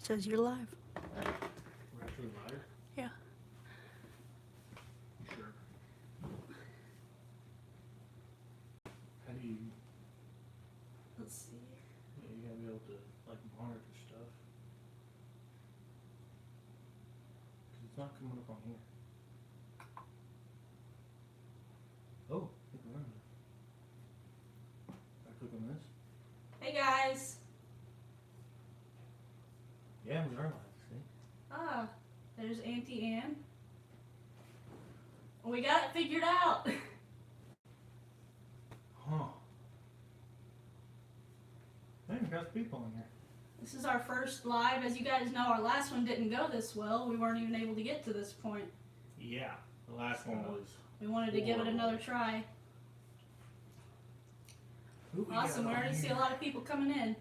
says you're live. We're actually live? Yeah. You sure? How do you... Let's see. Yeah, you gotta be able to, like, monitor stuff. Because it's not coming up on here. Oh, look around. I click on this? Hey guys. Yeah, we are live, see? Ah, there's Auntie Anne. We got it figured out. Huh. I even got people in here. This is our first live. As you guys know, our last one didn't go this well. We weren't even able to get to this point. Yeah, the last one was... We wanted to give it another try. Who we Awesome. got We on already see a here? lot of people coming in.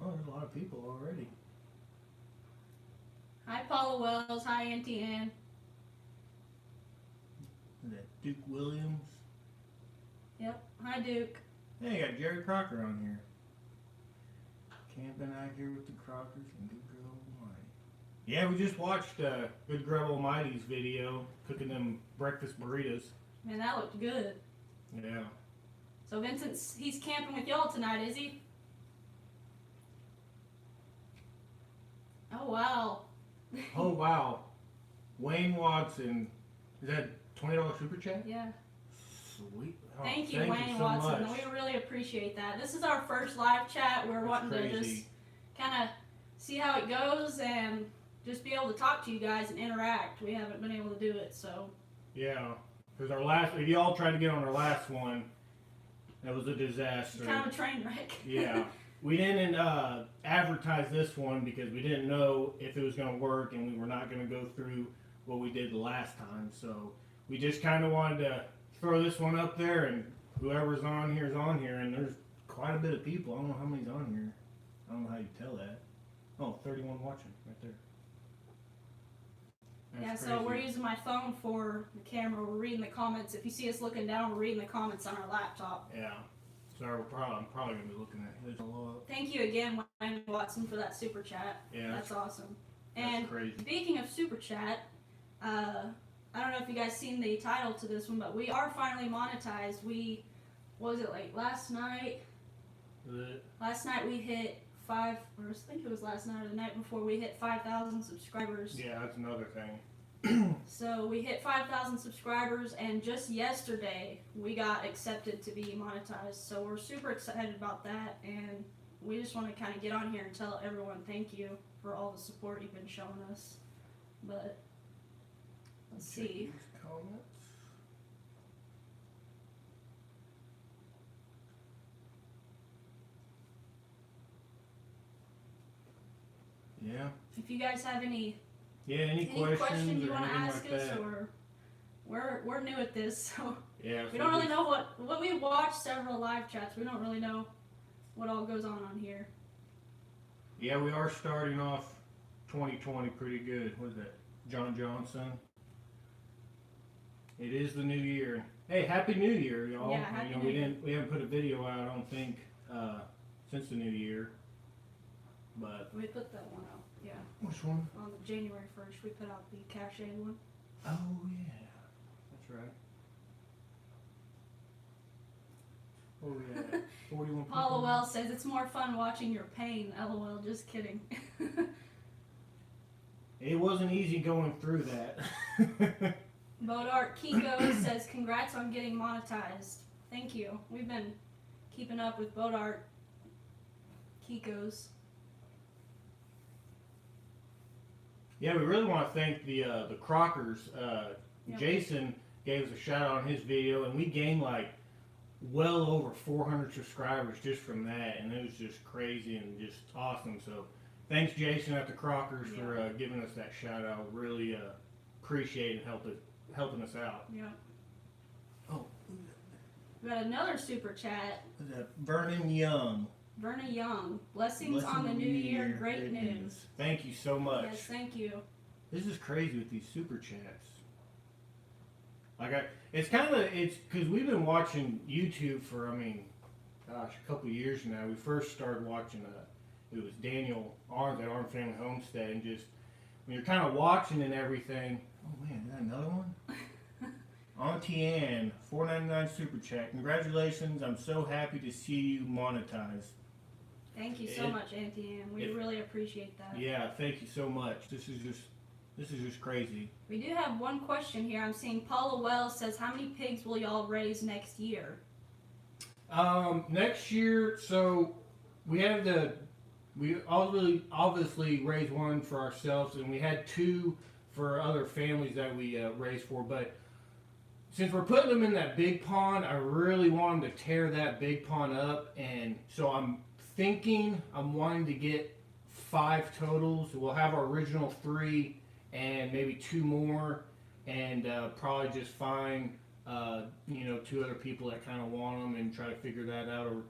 Oh, there's a lot of people already. Hi, Paula Wells. Hi, Auntie Anne. Is that Duke Williams? Yep. Hi, Duke. Hey, you got Jerry Crocker on here. Camping out here with the Crockers and Good Girl Almighty. Yeah, we just watched Good Girl Almighty's video cooking them breakfast burritos. Man, that looked good. Yeah. So Vincent's, he's camping with y'all tonight, is he? Oh, wow. Oh, wow. Wayne Watson. Is that $20 super chat? Yeah. Sweet. Oh, Thank you, Wayne so Watson. much. We really appreciate that. This is our first live chat. We're wanting to just kind of see how it goes and just be able to talk to you guys and interact. We haven't been able to do it, so. Yeah. Because our last, if y'all tried to get on our last one, that was a disaster. Kind of a train wreck. Yeah. We didn't advertise this one because we didn't know if it was going to work and we were not going to go through what we did the last time. So we just kind of wanted to throw this one up there, and whoever's on here is on here, and there's quite a bit of people. I don't know how many's on here. I don't know how you tell that. Oh, 31 watching right there. That's Yeah, so we're crazy. using my phone for the camera. We're reading the comments. If you see us looking down, we're reading the comments on our laptop. Yeah. So I'm probably going to be looking at this a lot. Thank you again, Wayne Watson, for that super chat. Yeah. That's awesome. That's And crazy. speaking of super chat, I don't know if you guys seen the title to this one, but we are finally monetized. What was it, like last night? Last night we hit I think it was last night or the night before, we hit 5,000 subscribers. Yeah, that's another thing. So we hit 5,000 subscribers, and just yesterday we got accepted to be monetized. So we're super excited about that, and we just want to kind of get on here and tell everyone thank you for all the support you've been showing us. But let's see. Comments. Yeah. If you guys have any Any questions you or want to anything ask like us, that? or we're new at this, so Yeah. we don't really know what we watched several live chats. We don't really know what all goes on here. Yeah, we are starting off 2020 pretty good. What is that? John Johnson. It is the new year. Hey, happy New Year, y'all. Yeah, happy New we Year. we haven't put a video out, I don't think, since the new year. But We put that one out, yeah. which one? On the January 1st, we put out the cachet one. Oh yeah, that's right. Oh yeah, 41 people. Paula Wells says it's more fun watching your pain. LOL, just kidding. It wasn't easy going through that. Bodart Kiko says congrats on getting monetized. Thank you. We've been keeping up with Bodart Kikos. Yeah, we really want to thank the Crockers. Yep. Jason gave us a shout out on his video, and we gained like well over 400 subscribers just from that, and it was just crazy and just awesome. So thanks, Jason at the Crockers, for giving us that shout out. Really appreciate and helping us out. Yeah. Oh, We got another super chat. who's that? Vernon Young. Verna Young. Blessings on the new year. Great news. Thank you so much. Yes, thank you. This is crazy with these super chats. It's because we've been watching YouTube for, gosh, a couple years now. We first started watching it was Daniel Arms at Arm Family Homestead, and just when you're kind of watching and everything. Oh man, is that another one? Auntie Ann, $4.99 super chat. Congratulations! I'm so happy to see you monetized. Thank you so much, Auntie Ann. We really appreciate that. Yeah, thank you so much. This is just crazy. We do have one question here. I'm seeing Paula Wells says, how many pigs will y'all raise next year? Next year, so we obviously raised one for ourselves, and we had two for other families that we raised for, but since we're putting them in that big pond, I really want them to tear that big pond up, and so I'm wanting to get 5 totals. We'll have our original 3 and maybe 2 more, and probably just find 2 other people that kind of want them and try to figure that out, or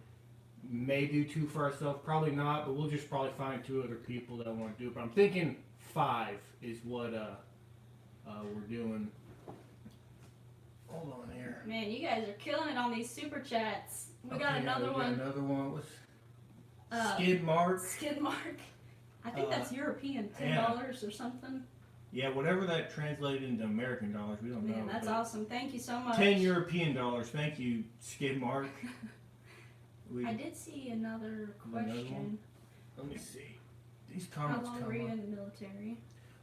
may do 2 for ourselves. Probably not, but we'll just probably find 2 other people that want to do it. But I'm thinking 5 is what we're doing. Hold on here. Man, you guys are killing it on these super chats. We got another one. Another one. What's Skid Mark? Skid Mark. I think that's European. $10 or something. Yeah, whatever that translated into American dollars, we don't know. Man, that's awesome. Thank you so much. 10 European dollars. Thank you, Skid Mark. I did see another question. Let me see. These comments How long were you in the military?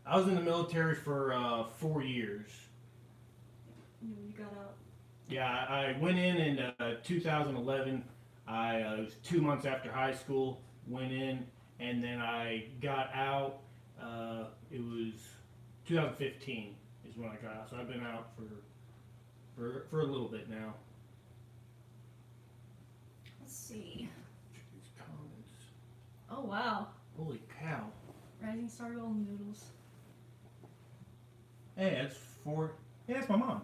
I was in the military for 4 years. You got out. Yeah, I went in 2011. I was 2 months after high school. Went in, and then I got out. It was 2015 is when I got out. So I've been out for a little bit now. Let's see. These comments. Oh wow. Holy cow. Rising Star Golden Noodles. Hey, that's my mom.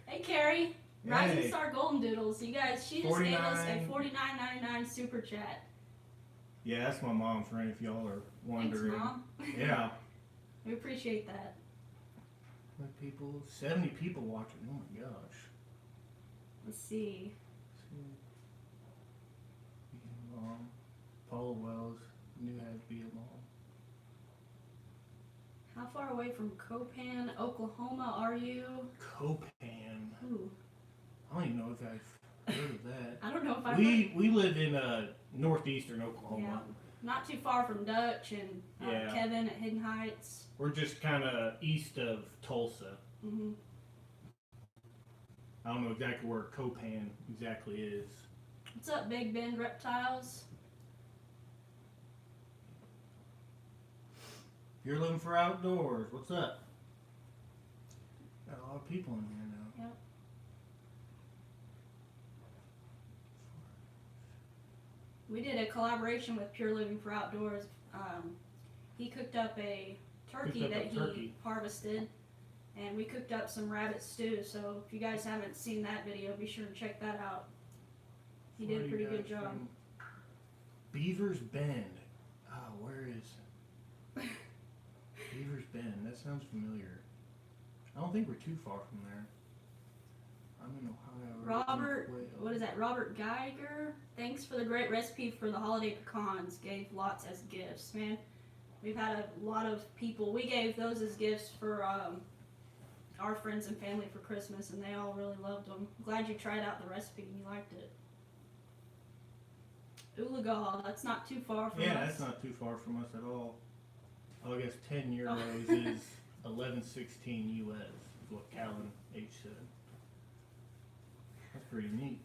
Hey Carrie. Rising Hey. Star Golden Doodles. You guys, she just gave us a $49.99 super chat. Yeah, that's my mom, for any of y'all are wondering. Thanks, Mom. Yeah. We appreciate that. 70 people watching. Oh my gosh. Let's see. Mom. Paula Wells knew how to be a mom. How far away from Copan, Oklahoma are you? Copan. Ooh. I don't even know if I've heard of that. I don't know if I've We live in northeastern Oklahoma. Yeah. Not too far from Dutch and Kevin at Hidden Heights. We're just kind of east of Tulsa. Mm-hmm. I don't know exactly where Copan exactly is. What's up, Big Bend Reptiles? If you're looking for outdoors, what's up? Got a lot of people in here now. Yep. We did a collaboration with Pure Living for Outdoors. He cooked up a turkey he harvested, and we cooked up some rabbit stew. So if you guys haven't seen that video, be sure to check that out. He did a pretty good job. Beaver's Bend. Oh, where is Beaver's Bend? That sounds familiar. I don't think we're too far from there. I don't know how that Robert, what is that? Robert Geiger. Thanks for the great recipe for the holiday pecans. Gave lots as gifts, man. We've had a lot of people. We gave those as gifts for our friends and family for Christmas, and they all really loved them. Glad you tried out the recipe and you liked it. Oolagaw, that's not too far from us. Yeah, that's not too far from us at all. Oh, I guess 10 euros is 11.16 US, is what Callan H said. That's pretty neat.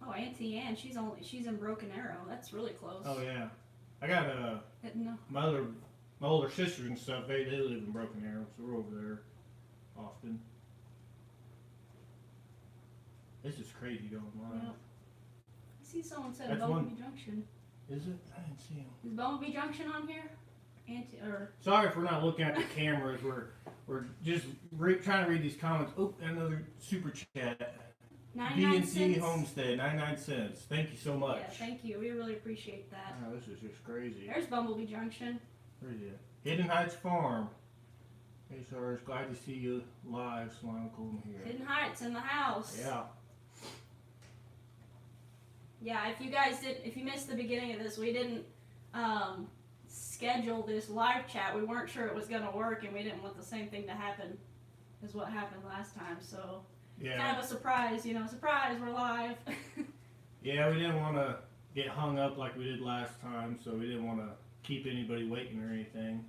Oh, Auntie Ann, she's in Broken Arrow. That's really close. Oh yeah, I got my older sisters and stuff. They live in Broken Arrow, so we're over there often. This is crazy going on. Yep. I see someone said That's Bumblebee Junction. Is it? I didn't see him. Is Bumblebee Junction on here? Sorry if we're not looking at the cameras. We're just trying to read these comments. Oh, another super chat. 99 BNC cents. Homestead, 99 cents. Thank you so much. Yeah, thank you. We really appreciate that. Oh, this is just crazy. There's Bumblebee Junction. Where is it? Hidden Heights Farm. Hey, sir, it's glad to see you live, Slime Cool here. Hidden Heights in the house. Yeah. Yeah, if you missed the beginning of this, we didn't schedule this live chat. We weren't sure it was going to work, and we didn't want the same thing to happen as what happened last time. So, kind of a surprise, surprise, we're live. Yeah, we didn't want to get hung up like we did last time, so we didn't want to keep anybody waiting or anything.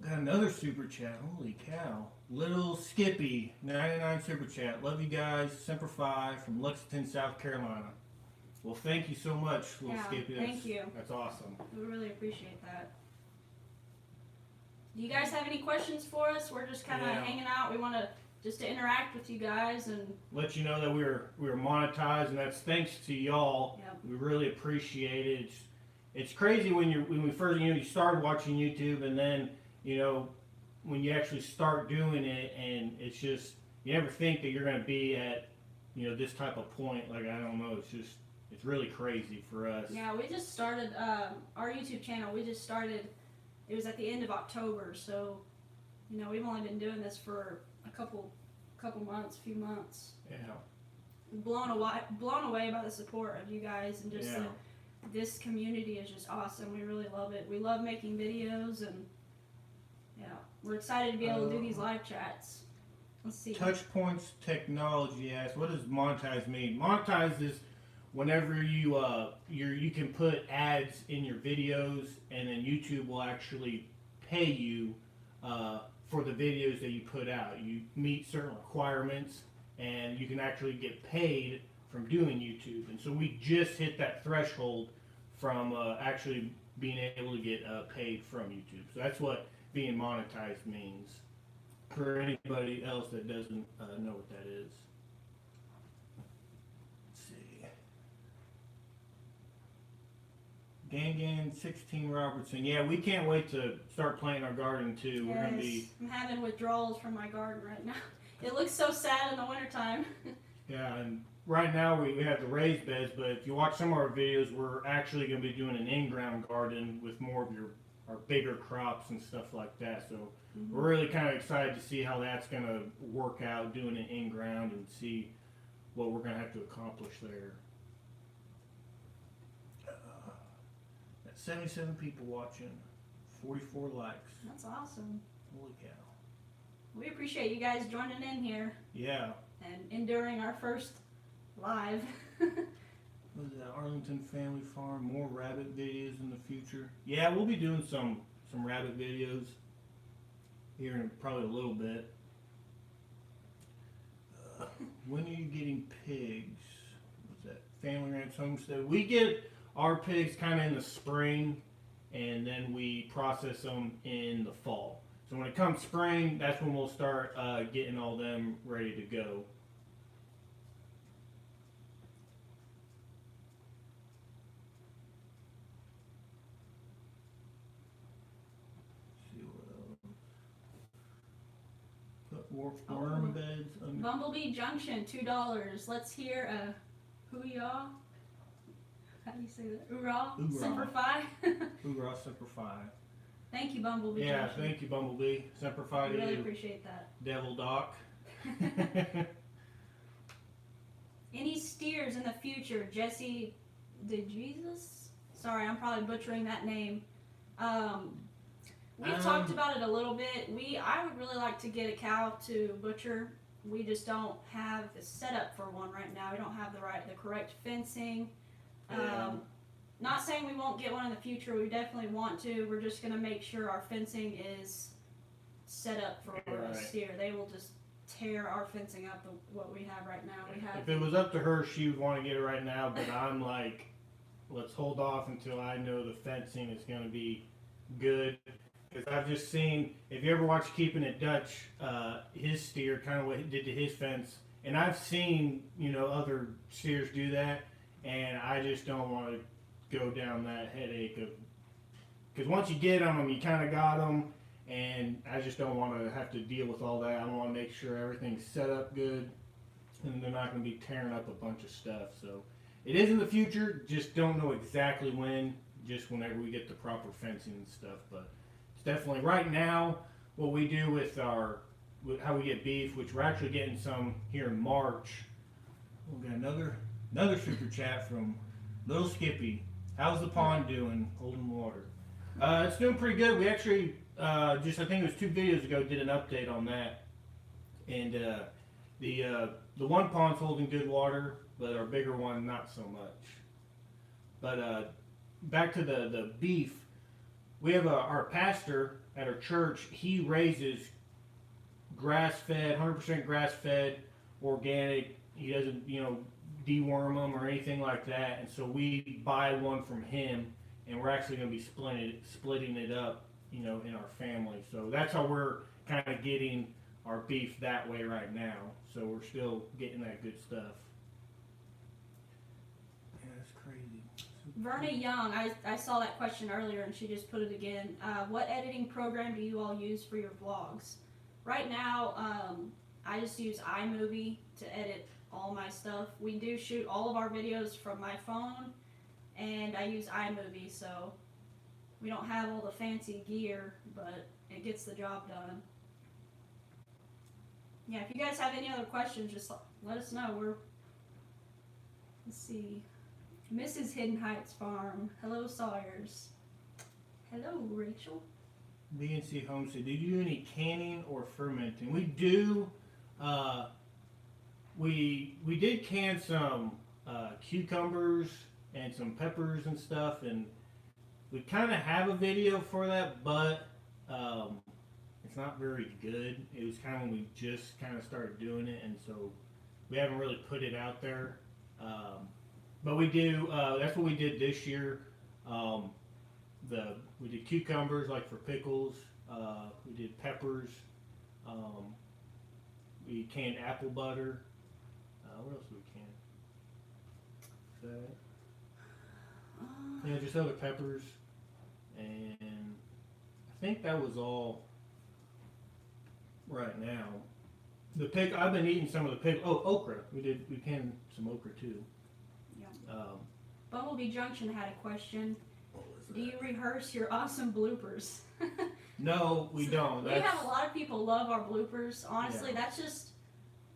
Got another super chat. Holy cow. Little Skippy, 99 super chat. Love you guys. Semper Fi from Lexington, South Carolina. Well, thank you so much, Little Skippy. Thank you. That's awesome. We really appreciate that. Do you guys have any questions for us? We're just kind of hanging out. We want to just to interact with you guys and let you know that we were monetized, and that's thanks to y'all. Yep. We really appreciate it. It's crazy when we first you started watching YouTube, and then when you actually start doing it, and it's just you never think that you're going to be at this type of point. Like, I don't know, it's really crazy for us. Yeah, we just started our YouTube channel. We just started. It was at the end of October, so we've only been doing this for a couple few months. Yeah. Blown away by the support of you guys, and just this community is just awesome. We really love it. We love making videos, and we're excited to be able to do these live chats. Let's see. Touchpoints Technology asks, what does monetize mean? Monetize is whenever you can put ads in your videos, and then YouTube will actually pay you for the videos that you put out. You meet certain requirements, and you can actually get paid from doing YouTube. And so we just hit that threshold from actually being able to get paid from YouTube. So that's what being monetized means for anybody else that doesn't know what that is. Let's see. Gangan 16 Robertson. Yeah, we can't wait to start planting our garden too. Yes, We're gonna be. I'm having withdrawals from my garden right now. It looks so sad in the wintertime. Yeah, and right now we have the raised beds, but if you watch some of our videos, we're actually going to be doing an in-ground garden with more of our bigger crops and stuff like that. So we're really kind of excited to see how that's going to work out, doing it in-ground, and see what we're going to have to accomplish there. 77 people watching, 44 likes. That's awesome. Holy cow. We appreciate you guys joining in here. Yeah. And enduring our first live. What is that? Arlington Family Farm, more rabbit videos in the future. Yeah, we'll be doing some rabbit videos here in probably a little bit. When are you getting pigs? What's that? Family Ranch Homestead. We get our pigs kind of in the spring, and then we process them in the fall. So when it comes spring, that's when we'll start getting all them ready to go. Let's see what else. Put worm beds under. Bumblebee Junction, $2. Let's hear a hoo-yah. How do you say that? Hoorah? Semper Fi? Hoorah, Semper Fi. Thank you, Bumblebee Yeah, Junction. thank you, Bumblebee. Semper Fi to you. Really appreciate that. Devil Doc. Any steers in the future? Jesse DeJesus? Sorry, I'm probably butchering that name. We've talked about it a little bit. I would really like to get a cow to butcher. We just don't have the setup for one right now. We don't have the correct fencing. Not saying we won't get one in the future. We definitely want to. We're just going to make sure our fencing is set up for a steer. They will just tear our fencing up what we have right now. If it was up to her, she would want to get it right now, but I'm like, let's hold off until I know the fencing is going to be good. Because I've just seen, if you ever watch Keeping It Dutch, his steer, kind of what he did to his fence, and I've seen, other steers do that, and I just don't want to go down that headache of, because once you get them, you kind of got them, and I just don't want to have to deal with all that. I want to make sure everything's set up good, and they're not going to be tearing up a bunch of stuff. So it is in the future, just don't know exactly when, just whenever we get the proper fencing and stuff. But it's definitely right now what we do with how we get beef, which we're actually getting some here in March. We've got another Another super chat from Little Skippy. How's the pond doing holding water? It's doing pretty good. We actually, I think it was 2 videos ago, did an update on that. And the one pond's holding good water, but our bigger one, not so much. But back to the beef. We have our pastor at our church. He raises grass-fed, 100% grass-fed, organic. He doesn't, deworm them or anything like that. And so we buy one from him, and we're actually going to be splitting it up, in our family. So that's how we're kind of getting our beef that way right now. So we're still getting that good stuff. Yeah, that's crazy. Verna Young, I saw that question earlier and she just put it again. What editing program do you all use for your vlogs? Right now, I just use iMovie to edit all my stuff. We do shoot all of our videos from my phone, and I use iMovie, so we don't have all the fancy gear, but it gets the job done. Yeah, if you guys have any other questions, just let us know. Let's see. Mrs. Hidden Heights Farm. Hello, Sawyers. Hello, Rachel. BNC Homestead. Do you do any canning or fermenting? We do. We did can some cucumbers and some peppers and stuff, and we kind of have a video for that, but it's not very good. It was kind of when we just kind of started doing it, and so we haven't really put it out there. But we do. That's what we did this year. We did cucumbers like for pickles. We did peppers. We canned apple butter. What else did we can? Is that it? Yeah, just other peppers, and I think that was all right now. I've been eating some of the pickle. Oh, okra. We canned some okra too. Yeah. Bumblebee Junction had a question. Do you rehearse your awesome bloopers? No, we don't. We have a lot of people love our bloopers. Honestly, Yeah. that's just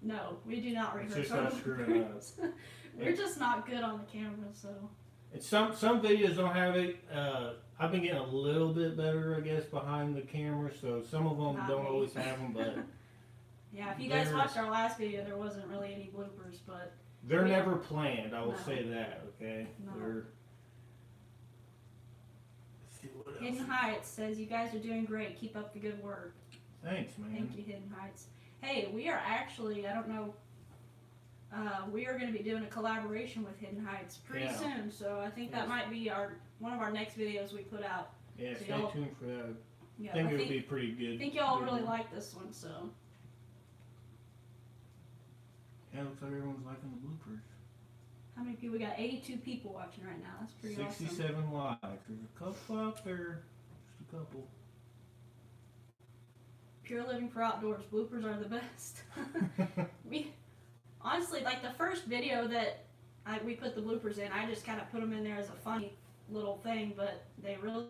no. We do not rehearse just our us screwing up. bloopers. We're just not good on the camera, so. And some videos don't have it. I've been getting a little bit better, I guess, behind the camera. So some of them Not don't me. always have them, but Yeah, if you guys watched our last video, there wasn't really any bloopers, but they're never planned. I will No. say that. Okay. No. Let's see what else. Hidden Heights says, you guys are doing great. Keep up the good work. Thanks, man. Thank you, Hidden Heights. Hey, we are actually, I don't know, we are going to be doing a collaboration with Hidden Heights pretty soon, so I think that might be one of our next videos we put out. Yeah, So stay tuned for that. Yeah, I think it'll be pretty good. I think y'all really like this one, so. Yeah, looks like everyone's liking the bloopers. How many people? We got 82 people watching right now. That's pretty 67 awesome. likes. There's a couple out there. Just a couple. Pure living for outdoors. Bloopers are the best. We honestly, like the first video that we put the bloopers in, I just kind of put them in there as a funny little thing, but they really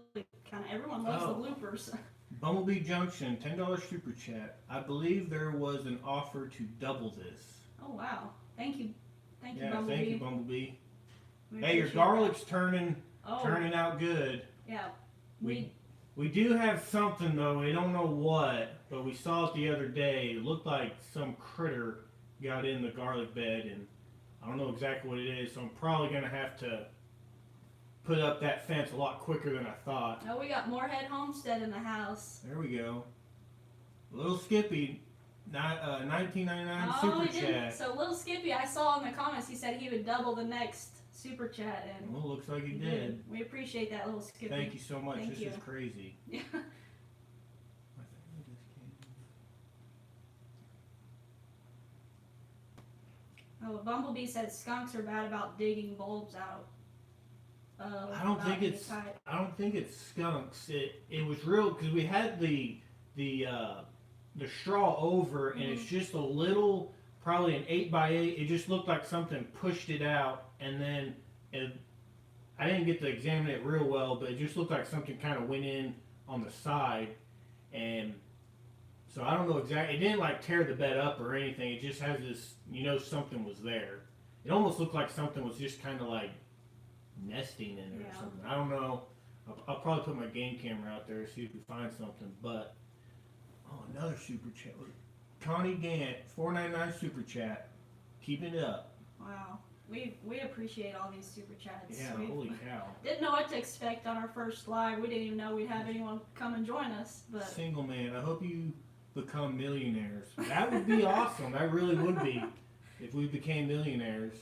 kind of, everyone loves the bloopers. Bumblebee Junction, $10 super chat. I believe there was an offer to double this. Oh wow! Thank you, Yeah, Bumblebee. thank you, Bumblebee. We Hey, your appreciate garlic's turning that. out good. Yeah, We do have something though. We don't know what, but we saw it the other day. It looked like some critter got in the garlic bed, and I don't know exactly what it is. So I'm probably gonna have to put up that fence a lot quicker than I thought. Oh, we got Moorhead Homestead in the house. There we go. Little Skippy, $19.99 Oh, super he did. chat. So Little Skippy, I saw in the comments, he said he would double the next super chat, and Well, looks like he did. we appreciate that, Little Skippy. Thank you so much. Thank This you. is crazy. Yeah. Oh, Bumblebee said skunks are bad about digging bulbs out. I don't think it's skunks. It was real because we had the straw over, and it's just a little, probably an 8x8. It just looked like something pushed it out, and then I didn't get to examine it real well, but it just looked like something kind of went in on the side, and so I don't know exactly. It didn't like tear the bed up or anything. It just has this, something was there. it almost looked like something was just kind of like nesting in it or something. I don't know. I'll probably put my game camera out there to see if we find something. But another super chat. Connie Gant, 499 super chat. Keeping it up. Wow. We appreciate all these super chats. Yeah, holy cow. Didn't know what to expect on our first live. We didn't even know we'd have anyone come and join us. But Single man, I hope you become millionaires. That would be awesome. That really would be if we became millionaires.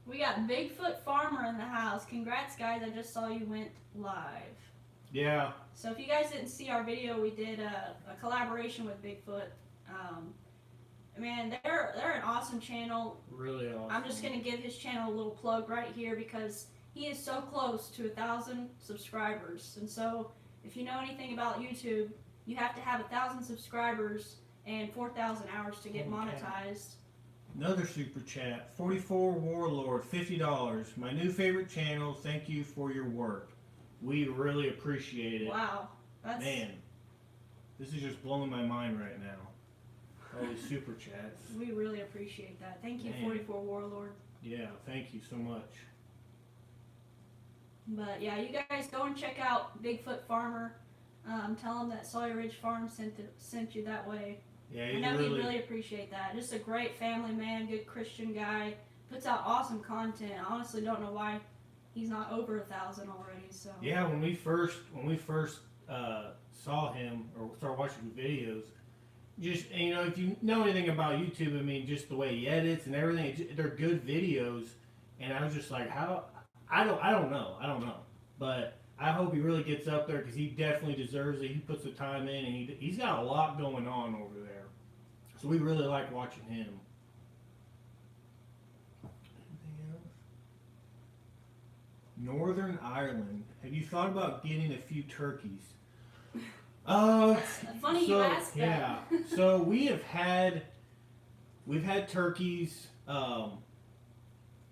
We got Bigfoot Farmer in the house. Congrats, guys. I just saw you went live. Yeah. So if you guys didn't see our video, we did a collaboration with Bigfoot. Man, they're an awesome channel. Really awesome. I'm just going to give his channel a little plug right here because he is so close to 1,000 subscribers. And so if you know anything about YouTube, you have to have 1,000 subscribers and 4,000 hours to get monetized. Another super chat. 44 Warlord, $50. My new favorite channel. Thank you for your work. We really appreciate it. Wow. Man, this is just blowing my mind right now. All these super chats. We really appreciate that. Thank you, 44 Warlord. Yeah, thank you so much. But yeah, you guys go and check out Bigfoot Farmer. Tell him that Sawyer Ridge Farm sent you that way. Yeah, I know he'd really appreciate that. Just a great family man, good Christian guy. Puts out awesome content. I honestly don't know why he's not over 1,000 already. So yeah, when we first saw him or started watching the videos, just if you know anything about YouTube, I mean, just the way he edits and everything, they're good videos. And I was just like, how? I don't know, but I hope he really gets up there because he definitely deserves it. He puts the time in, and he's got a lot going on over there. So we really like watching him. Anything else? Northern Ireland. Have you thought about getting a few turkeys? Funny you asked that. Yeah. So we've had turkeys.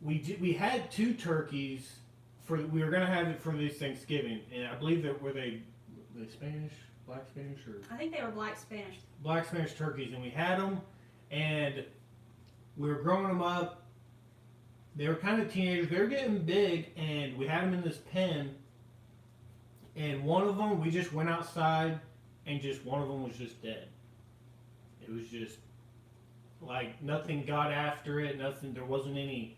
We had 2 turkeys we were gonna have it for this Thanksgiving, and I believe that were they Spanish, black Spanish, or I think they were black Spanish. Black Spanish turkeys, and we had them, and we were growing them up. They were kind of teenagers. They were getting big, and we had them in this pen. And one of them, we just went outside, and one of them was just dead. It was just like nothing got after it. Nothing. There wasn't any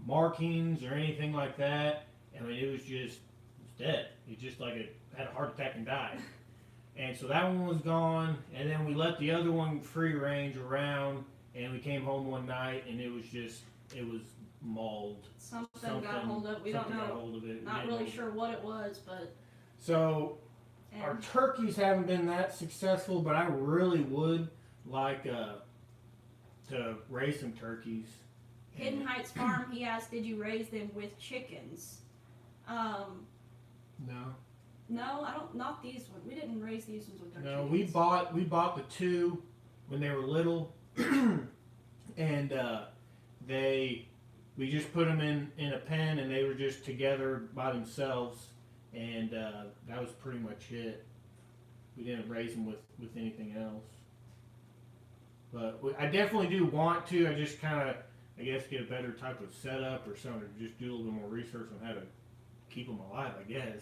markings or anything like that. I mean, it was dead. It just like it had a heart attack and died. And so that one was gone. And then we let the other one free range around, and we came home one night, and it was mauled. Something got hold of it. We don't know. Got hold of it. Not really sure what it was, but. So our turkeys haven't been that successful, but I really would like to raise some turkeys. Hidden Heights Farm, he asked, did you raise them with chickens? No. No, not these ones. We didn't raise these ones with our chickens. No, we bought the 2 when they were little, and we just put them in a pen, and they were just together by themselves, and that was pretty much it. We didn't raise them with anything else. But I definitely do want to. I just kind of, I guess, get a better type of setup or something, or just do a little bit more research on how to keep them alive, I guess.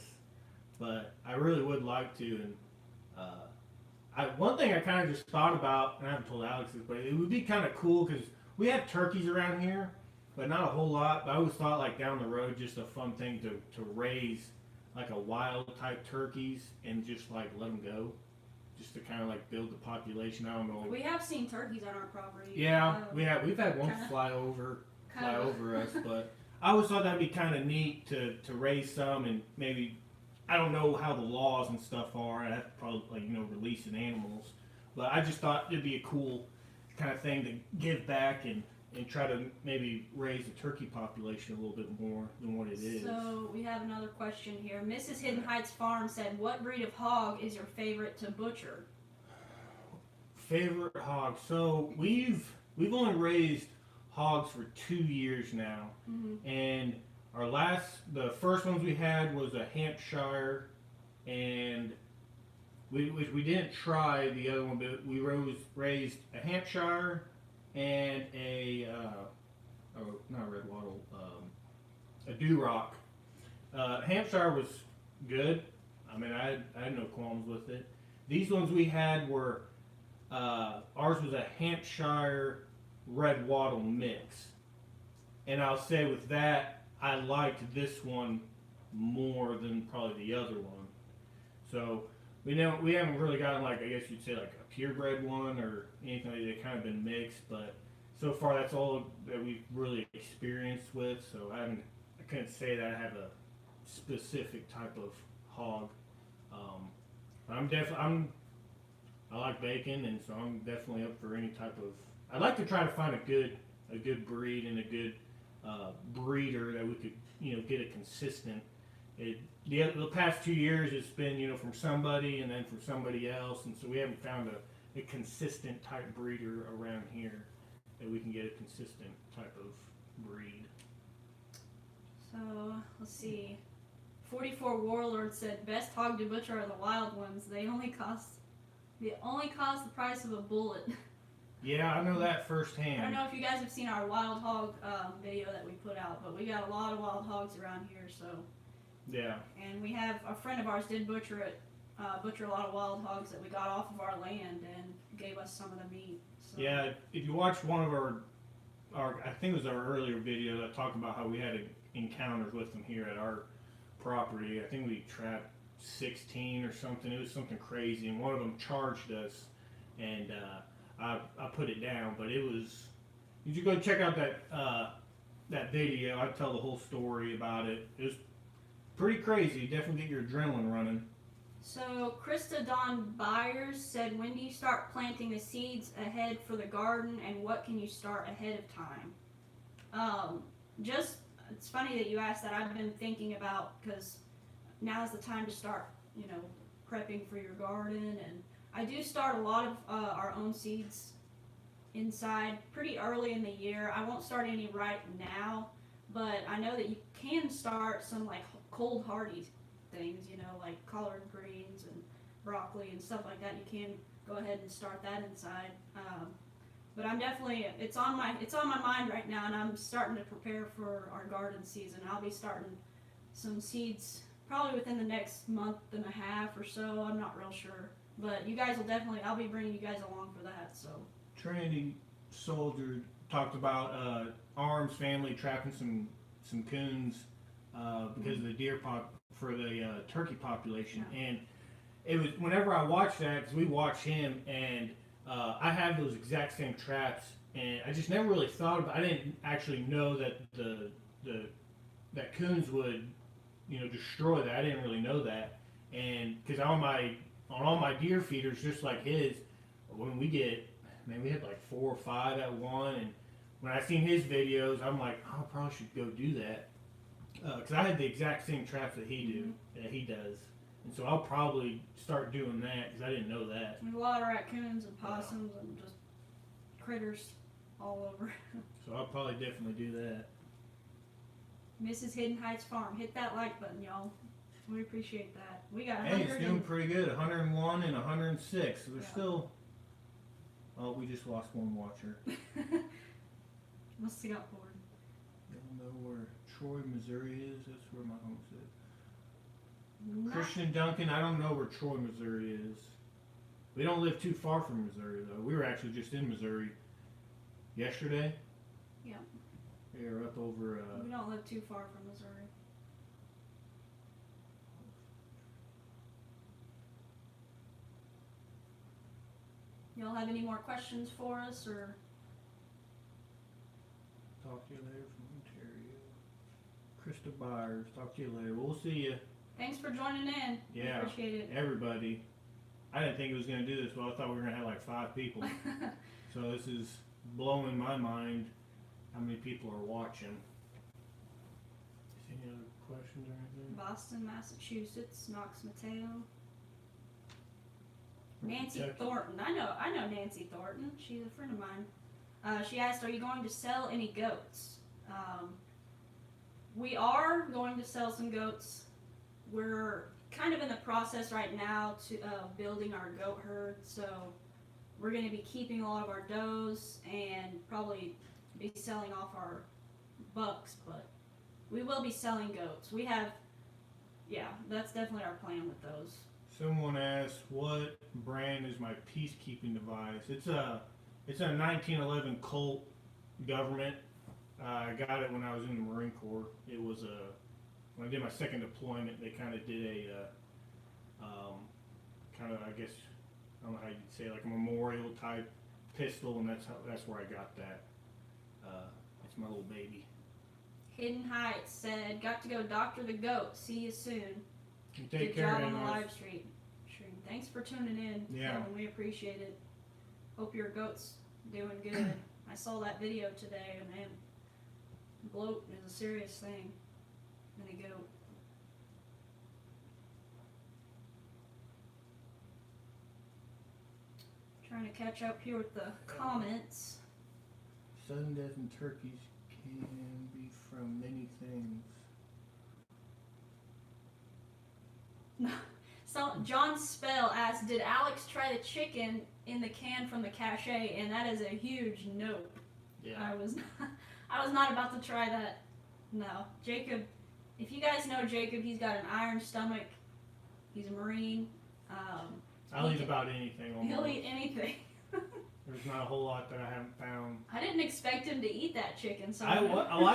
But I really would like to. And one thing I kind of just thought about, and I haven't told Alex this, but it would be kind of cool because we have turkeys around here, but not a whole lot. But I always thought, like, down the road, just a fun thing to raise, like, a wild type turkeys and just, like, let them go. Just to kind of like build the population. I don't know. We have seen turkeys on our property. Yeah, we've had one fly over us, but I always thought that'd be kind of neat to raise some, and maybe, I don't know how the laws and stuff are. I'd have to probably releasing animals, but I just thought it'd be a cool kind of thing to give back and try to maybe raise the turkey population a little bit more than what it is. So we have another question here. Mrs. Hidden Heights Farm said, what breed of hog is your favorite to butcher? Favorite hog? So we've only raised hogs for 2 years now. Mm-hmm. And the first ones we had was a Hampshire, and we didn't try the other one, but we raised a Hampshire and a or not red wattle, a Duroc. Hampshire was good. I mean, I had no qualms with it. These ones we had were, ours was a Hampshire red wattle mix. And I'll say with that, I liked this one more than probably the other one. So we haven't really gotten, like, I guess you'd say, like a purebred one or anything like that. They've kind of been mixed, but so far that's all that we've really experienced with. So I couldn't say that I have a specific type of hog. I like bacon, and so I'm definitely up for any type of. I'd like to try to find a good breed and a good breeder that we could, get a consistent. The past 2 years it's been, from somebody and then from somebody else, and so we haven't found a consistent type breeder around here that we can get a consistent type of breed. So let's see. 44 Warlord said best hog to butcher are the wild ones. They only cost the price of a bullet. Yeah, I know that I firsthand. don't know if you guys have seen our wild hog video that we put out, but we got a lot of wild hogs around here. So Yeah. and we have a friend of ours did butcher a lot of wild hogs that we got off of our land and gave us some of the meat. So. Yeah, if you watch one of our I think it was our earlier video that talked about how we had encounters with them here at our property. I think we trapped 16 or something. It was something crazy, and one of them charged us, and I put it down. But it was. You should go check out that video. I tell the whole story about it. It was pretty crazy. Definitely get your adrenaline running. So Krista Dawn Byers said, when do you start planting the seeds ahead for the garden, and what can you start ahead of time? It's funny that you asked that. I've been thinking about, because now's the time to start, prepping for your garden, and I do start a lot of our own seeds inside pretty early in the year. I won't start any right now, but I know that you can start some like cold hardy things, like collard greens and broccoli and stuff like that. You can go ahead and start that inside. But I'm definitely, it's on my mind right now, and I'm starting to prepare for our garden season. I'll be starting some seeds probably within the next month and a half or so. I'm not real sure, but you guys will definitely, I'll be bringing you guys along for that. So Trinity Soldier talked about Arm's family trapping some coons because of the deer for the turkey population, and it was whenever I watched that, because we watch him, and I have those exact same traps, and I just never really thought about. I didn't actually know that that coons would, destroy that. I didn't really know that, and because on all my deer feeders, just like his, when we get, man, we had like 4 or 5 at one, and when I seen his videos, I'm like, oh, I probably should go do that, because I had the exact same traps that he does. And so I'll probably start doing that, because I didn't know that. we have a lot of raccoons and possums and just critters all over. So I'll probably definitely do that. Mrs. Hidden Heights Farm, hit that like button, y'all. We appreciate that. We got Hey, it's doing pretty good. 101 and 106. So there's still. Oh, we just lost one watcher. Must have got bored. I don't know where Troy, Missouri is. That's where my home's at. Christian Duncan, I don't know where Troy, Missouri is. We don't live too far from Missouri, though. We were actually just in Missouri yesterday. Yeah. We were up over. We don't live too far from Missouri. Y'all have any more questions for us, or? Talk to you later from Ontario. Krista Byers, talk to you later. We'll see you. Thanks for joining in. Yeah, we appreciate it. Everybody. I didn't think it was going to do this, but I thought we were going to have like 5 people. So this is blowing my mind how many people are watching. Any other questions or anything? Boston, Massachusetts, Knox Mateo. Nancy Kentucky. Thornton. I know Nancy Thornton. She's a friend of mine. She asked, are you going to sell any goats? We are going to sell some goats. We're kind of in the process right now to building our goat herd, so we're going to be keeping a lot of our does and probably be selling off our bucks, but we will be selling goats. We have, yeah, that's definitely our plan with those. Someone asked, what brand is my peacekeeping device? It's a 1911 Colt Government. I got it when I was in the Marine Corps. It was when I did my second deployment, they kind of did a, I guess, I don't know how you'd say, like a memorial type pistol, and that's where I got that. It's my little baby. Hidden Heights said, got to go doctor the goat. See you soon. You Good take care, job on the Amos. live stream. Thanks for tuning in. Yeah. Kevin, we appreciate it. Hope your goat's doing good. I saw that video today, and man, bloat is a serious thing in a goat. Trying to catch up here with the comments. Sudden death in turkeys can be from many things. So John Spell asked, did Alex try the chicken in the can from the cache? And that is a huge no. Yeah. I was not about to try that. No. Jacob, if you guys know Jacob, he's got an iron stomach. He's a Marine. I'll eat about anything. He'll Almost. eat anything. There's not a whole lot that I haven't found. I didn't expect him to eat that chicken. So I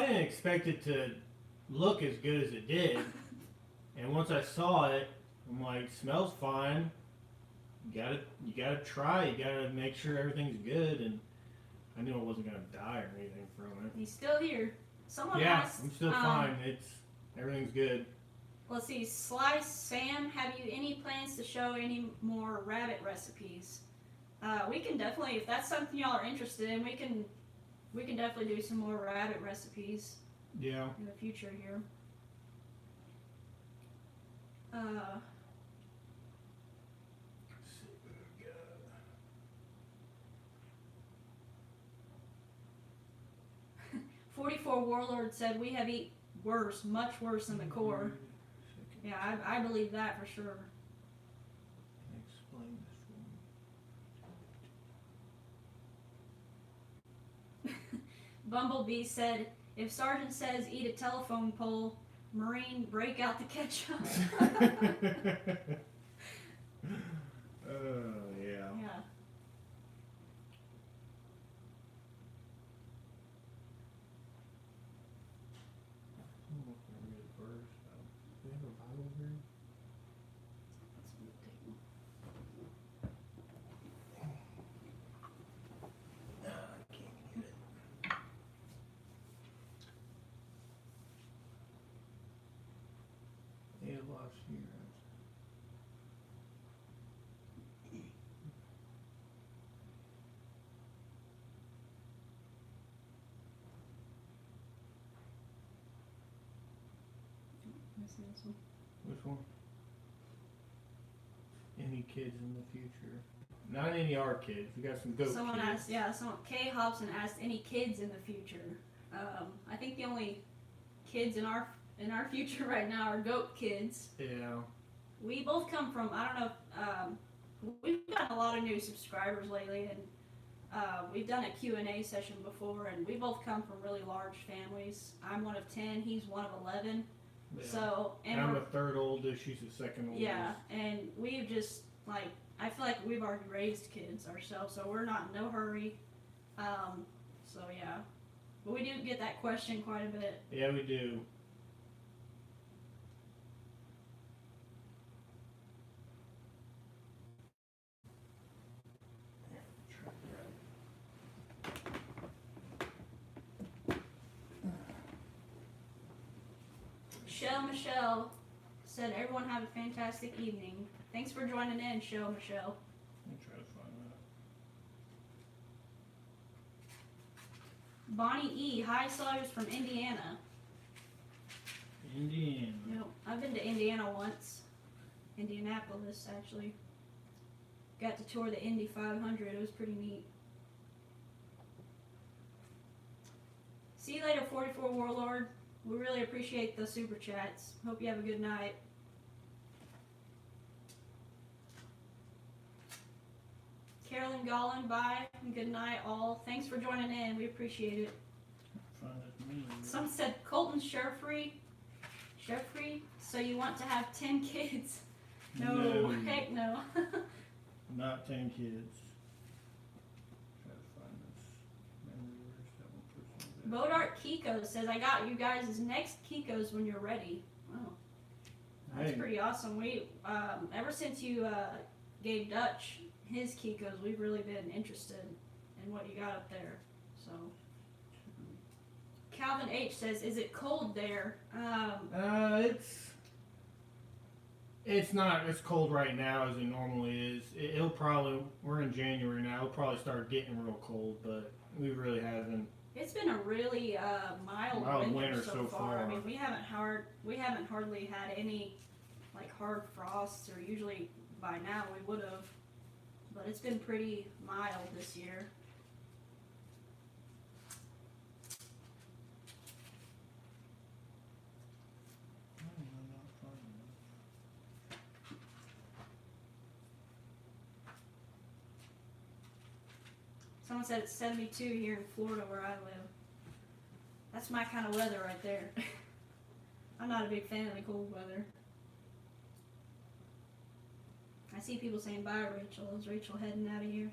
didn't expect it to look as good as it did. And once I saw it, I'm like, smells fine. You gotta try. You gotta make sure everything's good. And I knew I wasn't gonna die or anything from it. He's still here. Someone Yeah, asked. I'm still fine. Everything's good. Let's see, Slice Sam, have you any plans to show any more rabbit recipes? We can definitely, if that's something y'all are interested in, we can definitely do some more rabbit recipes. Yeah. In the future here. Let's see what we got. "44 Warlord said we have eat worse, much worse than the core." Yeah, I believe that for sure. Explain this one. Bumblebee said, if Sergeant says eat a telephone pole, Marine, break out the ketchup. Yeah. Yeah. Which one? Any kids in the future? Not any our kids. We got some goat Someone kids. asked, yeah, Kay Hobson asked any kids in the future. I think the only kids in our future right now are goat kids. Yeah. We both come from, I don't know, we've gotten a lot of new subscribers lately, and we've done a Q&A session before, and we both come from really large families. I'm one of 10, he's one of 11. Yeah. So, and I'm the third oldest, she's the second oldest. Yeah, and we've just, like, I feel like we've already raised kids ourselves, so we're not in no hurry. So yeah. But we do get that question quite a bit. Yeah, we do. Michelle said, everyone have a fantastic evening. Thanks for joining in, Michelle. Let me try to find that. Bonnie E. Hi, Sawyer's from Indiana. Indiana. No, I've been to Indiana once. Indianapolis, actually. Got to tour the Indy 500. It was pretty neat. See you later, 44 Warlord. We really appreciate the super chats. Hope you have a good night. Carolyn Gollin, bye. And good night, all. Thanks for joining in. We appreciate it. find this meme. Some said Colton Sherfree. So you want to have 10 kids? No, heck no. Not 10 kids. Try to find this memory verse. That one person. Bodart Kiko says, I got you guys' next Kikos when you're ready. Wow. That's pretty awesome. We, ever since you gave Dutch his Kikos, we've really been interested in what you got up there. So, Calvin H says, is it cold there? It's not as cold right now as it normally is. It'll probably, we're in January now, it'll probably start getting real cold, but we really haven't. It's been a really mild winter so far. I mean, we haven't hardly had any like hard frosts, or usually by now we would have, but it's been pretty mild this year. Someone said it's 72 here in Florida where I live. That's my kind of weather right there. I'm not a big fan of the cold weather. I see people saying bye, Rachel. Is Rachel heading out of here?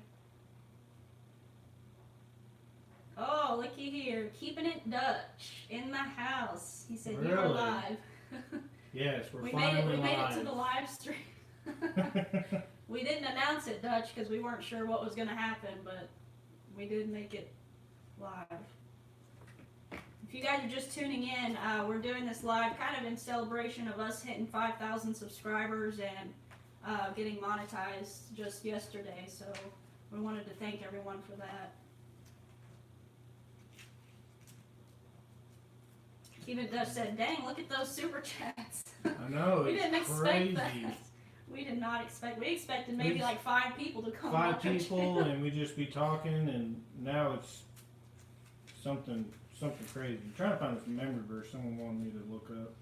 Oh, looky here. Keeping it Dutch in the house. He said you are Really? live. Yes, we made it live. to the live stream. We didn't announce it, Dutch, because we weren't sure what was going to happen, but we did make it live. If you guys are just tuning in, we're doing this live kind of in celebration of us hitting 5,000 subscribers and getting monetized just yesterday, so we wanted to thank everyone for that. Even Dutch said, dang, look at those super chats. I know, We it's didn't expect crazy. that. We did not expect. We expected maybe like 5 people to come. 5 watch our people, channel. and we just be talking, and now it's something crazy. I'm trying to find this memory verse someone wanted me to look up.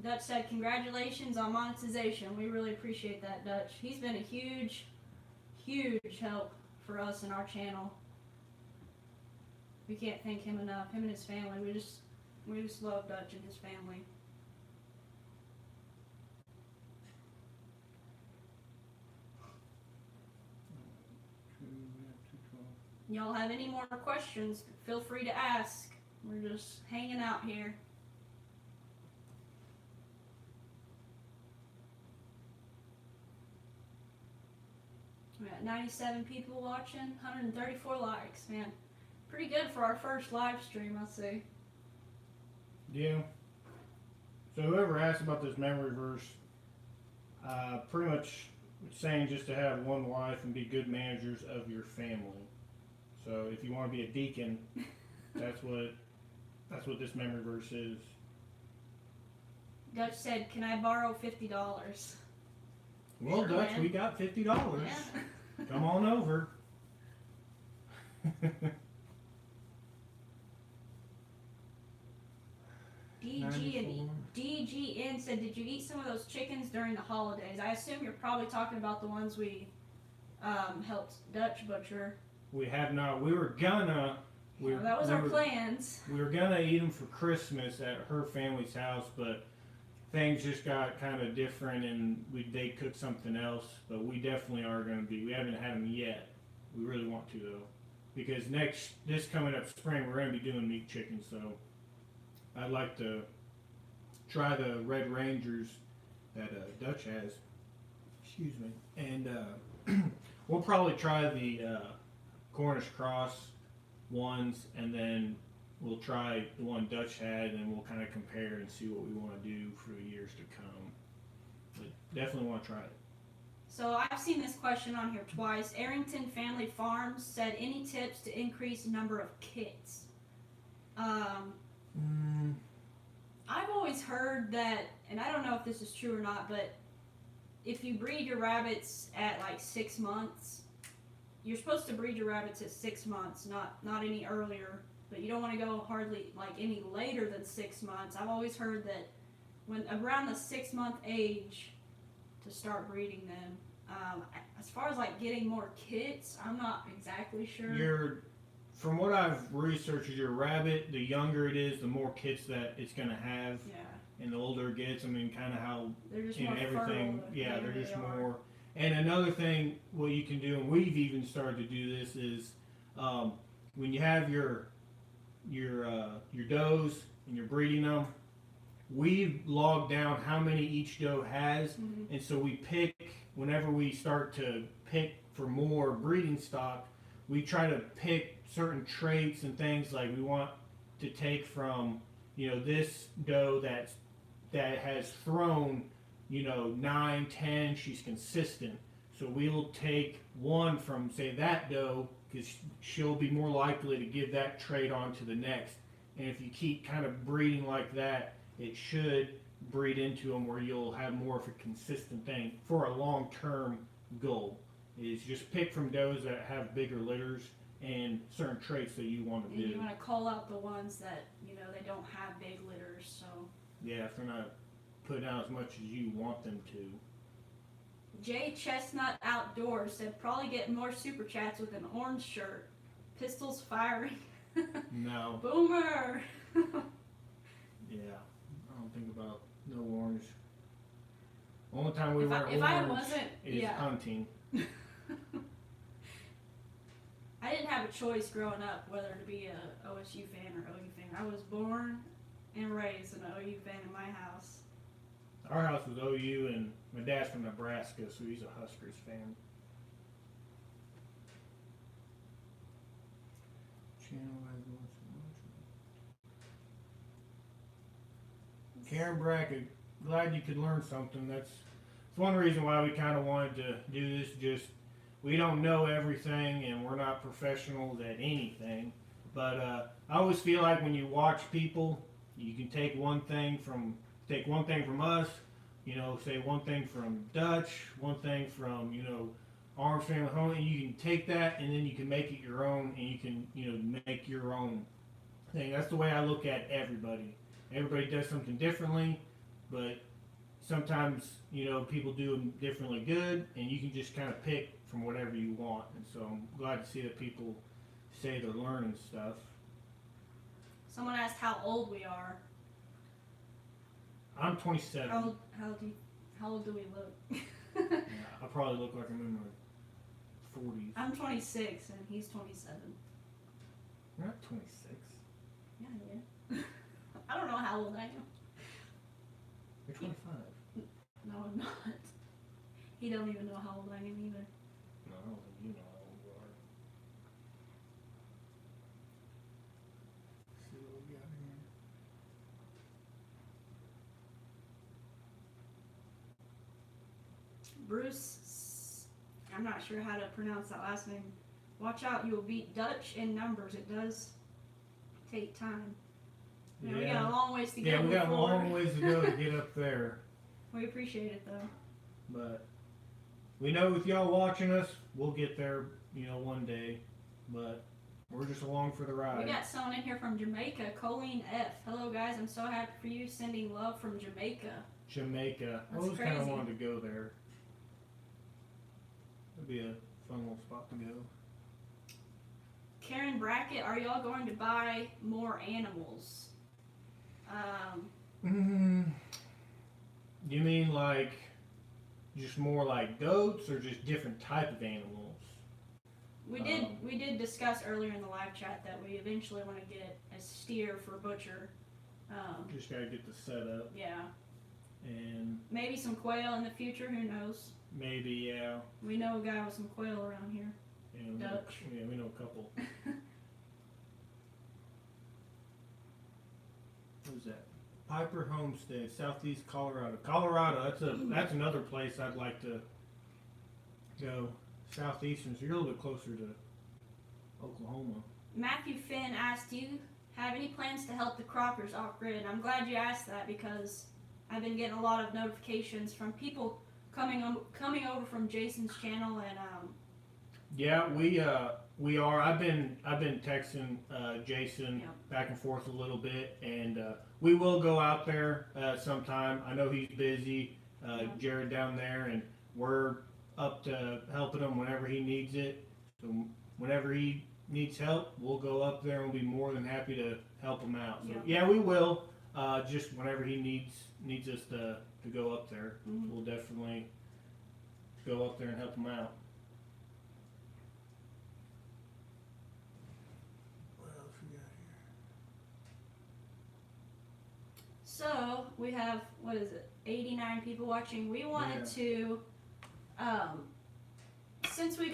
Dutch said, congratulations on monetization. We really appreciate that, Dutch. He's been a huge, huge help for us and our channel. We can't thank him enough. Him and his family. We just love Dutch and his family. Y'all have any more questions, feel free to ask. We're just hanging out here. We got 97 people watching, 134 likes, man. Pretty good for our first live stream, I'll say. Yeah. So whoever asked about this memory verse, pretty much saying just to have one wife and be good managers of your family. So if you want to be a deacon, that's what this memory verse is. Dutch said, "Can I borrow $50?" Well, Sure, Dutch, man. we got $50. Yeah. Come on over. DGN said, "Did you eat some of those chickens during the holidays?" I assume you're probably talking about the ones we helped Dutch butcher. We have not. We were gonna. That was our plans. We were gonna eat them for Christmas at her family's house, but things just got kind of different, and they cooked something else. But we definitely are gonna be. We haven't had them yet. We really want to though, because this coming up spring we're gonna be doing meat chicken. So I'd like to try the Red Rangers that Dutch has. Excuse me. And we'll probably try the Cornish cross ones, and then we'll try the one Dutch had, and we'll kind of compare and see what we want to do for the years to come. But definitely want to try it. So I've seen this question on here twice. Arrington Family Farms said, "Any tips to increase number of kits?" I've always heard that, and I don't know if this is true or not, but if you breed your rabbits at like 6 months, you're supposed to breed your rabbits at 6 months, not any earlier, but you don't want to go hardly like any later than 6 months. I've always heard that when around the 6 month age, to start breeding them. As far as like getting more kits, I'm not exactly sure. From what I've researched, your rabbit, the younger it is, the more kits that it's going to have. Yeah. And the older it gets, I mean, kind of how They're just in more everything. fertile, Yeah, they're just they are. more. And another thing, what you can do, and we've even started to do this, is when you have your does and you're breeding them, we've logged down how many each doe has, Mm-hmm. and so we pick whenever we start to pick for more breeding stock. We try to pick certain traits and things like we want to take from this doe that has thrown 9, 10. She's consistent, so we'll take one from say that doe because she'll be more likely to give that trait on to the next. And if you keep kind of breeding like that, it should breed into them where you'll have more of a consistent thing for a long-term goal. Is just pick from does that have bigger litters and certain traits that you want to do. And you want to call out the ones that they don't have big litters. So yeah, if they're not putting out as much as you want them to. J Chestnut Outdoors said probably get more super chats with an orange shirt, pistols firing. No. Boomer. Yeah, I don't think about no orange. Only time we wear if I orange wasn't, is yeah. hunting. I didn't have a choice growing up whether to be a OSU fan or OU fan. I was born and raised an OU fan in my house. Our house was OU, and my dad's from Nebraska, so he's a Huskers fan. Karen Brackett, glad you could learn something. That's one reason why we kind of wanted to do this. Just we don't know everything, and we're not professionals at anything. But I always feel like when you watch people, you can take one thing from us. Say one thing from Dutch, one thing from Arms Family Home, and you can take that and then you can make it your own, and you can make your own thing. That's the way I look at everybody. Everybody does something differently, but sometimes people do them differently good, and you can just kind of pick from whatever you want. And so I'm glad to see that people say they're learning stuff. Someone asked how old we are. I'm 27. How old do we look? Yeah, I probably look like I'm in my 40s. I'm 26 and he's 27. You're not 26. Yeah, I am. I don't know how old I am. You're 25. No, I'm not. He don't even know how old I am either. No, I don't think you know how old you are. Let's see what we got here. Bruce, I'm not sure how to pronounce that last name. Watch out, you will beat Dutch in numbers. It does take time. Yeah, We got a long ways to go. Yeah, we got a long ways to go to get up there. We appreciate it though. But we know with y'all watching us, we'll get there, one day. But we're just along for the ride. We got someone in here from Jamaica, Colleen F. Hello guys, I'm so happy for you. Sending love from Jamaica. Jamaica. I That's always kind of crazy. wanted to go there. It'd be a fun little spot to go. Karen Brackett, are y'all going to buy more animals? You mean like just more like goats, or just different type of animals? We did discuss earlier in the live chat that we eventually want to get a steer for butcher. Just gotta get the setup, Yeah, and maybe some quail in the future. Who knows? maybe yeah. We know a guy with some quail around here. Dutch. We know a couple. Who's that? Piper Homestead, Southeast Colorado. Colorado, that's another place I'd like to go. Southeastern, so you're a little bit closer to Oklahoma. Matthew Finn asked, do you have any plans to help the croppers off grid? I'm glad you asked that because I've been getting a lot of notifications from people coming over from Jason's channel, and yeah, we are. I've been texting Jason back and forth a little bit, and we will go out there sometime. I know he's busy. Jared down there, and we're up to helping him whenever he needs it. So whenever he needs help, we'll go up there and we'll be more than happy to help him out. So yeah, we will. Just whenever he needs us to go up there, we'll definitely go up there and help him out. What else we got here? So we have, what is it, 89 people watching. We wanted to, since we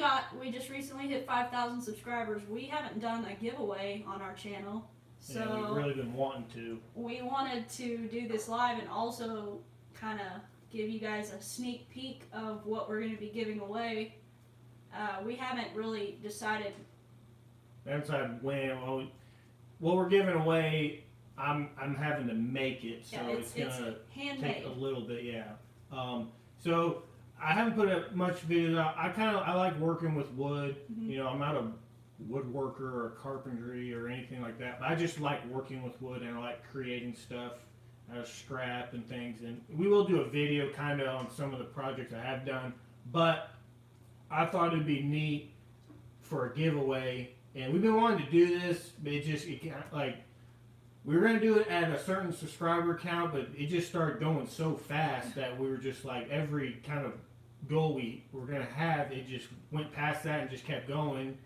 just recently hit 5,000 subscribers, we haven't done a giveaway on our channel. So yeah, we've really been wanting to. We wanted to do this live and also kind of give you guys a sneak peek of what we're going to be giving away. We haven't really decided. We haven't decided when. Well, what we're giving away, I'm having to make it, so it's gonna handmade. take a little bit, yeah. So I haven't put up much videos out. I like working with wood. You know, I'm not a woodworker or carpentry or anything like that, but I just like working with wood, and I like creating stuff out of scrap and things. And we will do a video kind of on some of the projects I have done, but I thought it'd be neat for a giveaway. And we've been wanting to do this, but we were going to do it at a certain subscriber count, but it just started going so fast that we were just like, every kind of goal we were going to have, it just went past that and just kept going.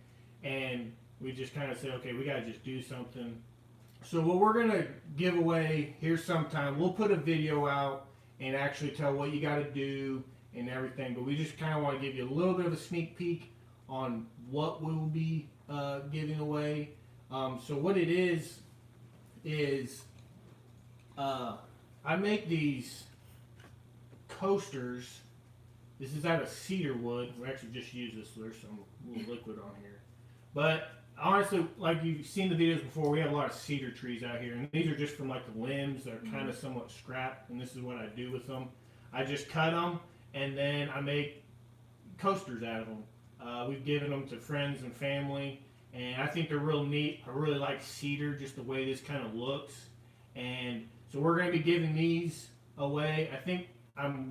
And we just kind of said, okay, we got to just do something. So what we're going to give away here sometime, we'll put a video out and actually tell what you got to do and everything. But we just kind of want to give you a little bit of a sneak peek on what we'll be giving away. So what it is I make these coasters. This is out of cedar wood. We actually just used this, so there's some little liquid on here. But honestly, like you've seen the videos before, we have a lot of cedar trees out here, and these are just from like the limbs that are kind of somewhat scrapped, and this is what I do with them. I just cut them, and then I make coasters out of them. We've given them to friends and family, and I think they're real neat. I really like cedar, just the way this kind of looks. And so we're going to be giving these away. I think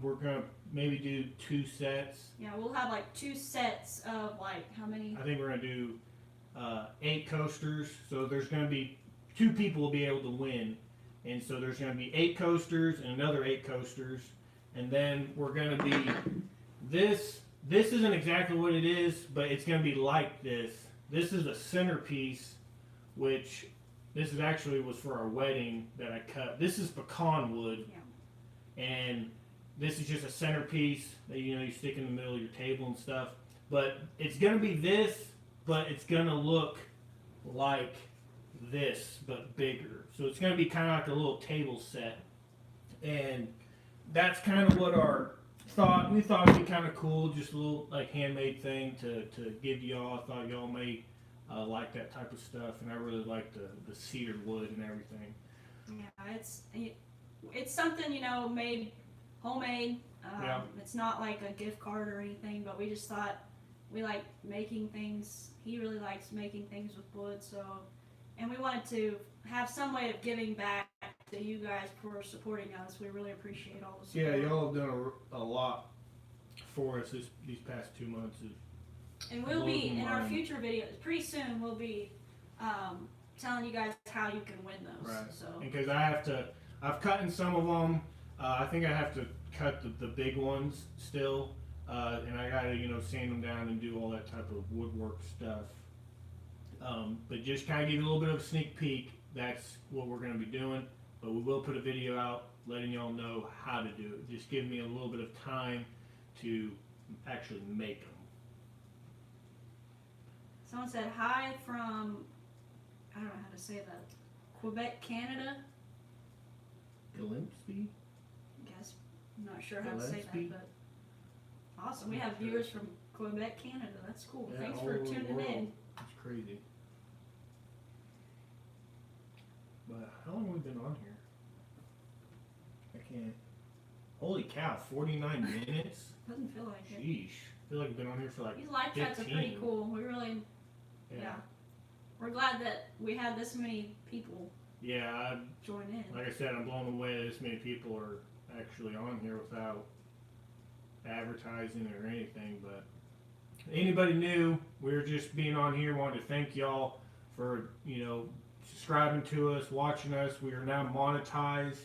we're going to maybe do 2 sets. Yeah, we'll have like 2 sets of like how many? I think we're going to do 8 coasters. So there's going to be 2 people will be able to win. And so there's going to be 8 coasters and another 8 coasters. And then we're going to be this isn't exactly what it is, but it's going to be like this. This is a centerpiece, which this is actually was for our wedding that I cut. This is pecan wood, and this is just a centerpiece that you stick in the middle of your table and stuff. But it's going to be this, but it's going to look like this, but bigger. So it's going to be kind of like a little table set, and that's kind of what we thought it'd be kind of cool, just a little like handmade thing to give y'all. I thought y'all may like that type of stuff, and I really like the cedar wood and everything. Yeah, it's something made homemade. It's not like a gift card or anything, but we just thought we like making things. He really likes making things with wood, and we wanted to have some way of giving back to you guys for supporting us. We really appreciate all the support. Yeah, y'all have done a lot for us these past 2 months. And we'll be, in our future videos, pretty soon we'll be telling you guys how you can win those. Right. So. Because I've cut in some of them. I think I have to cut the big ones still. And I gotta, sand them down and do all that type of woodwork stuff. But just kind of give you a little bit of a sneak peek. That's what we're going to be doing. But we will put a video out letting y'all know how to do it. Just give me a little bit of time to actually make them. Someone said hi from, I don't know how to say that, Quebec, Canada. Gillespie? I guess. I'm not sure how to say that, but awesome. We have viewers from Quebec, Canada. That's cool. Yeah, Thanks for tuning in. It's crazy. But how long have we been on here? I can't. Holy cow, 49 minutes? Doesn't feel like it. Sheesh. I feel like we've been on here for like These live chats are pretty cool. We really, yeah. We're glad that we had this many people join in. Like I said, I'm blown away that this many people are actually on here without advertising or anything, but anybody new, we're just being on here. Wanted to thank y'all for subscribing to us, watching us. We are now monetized.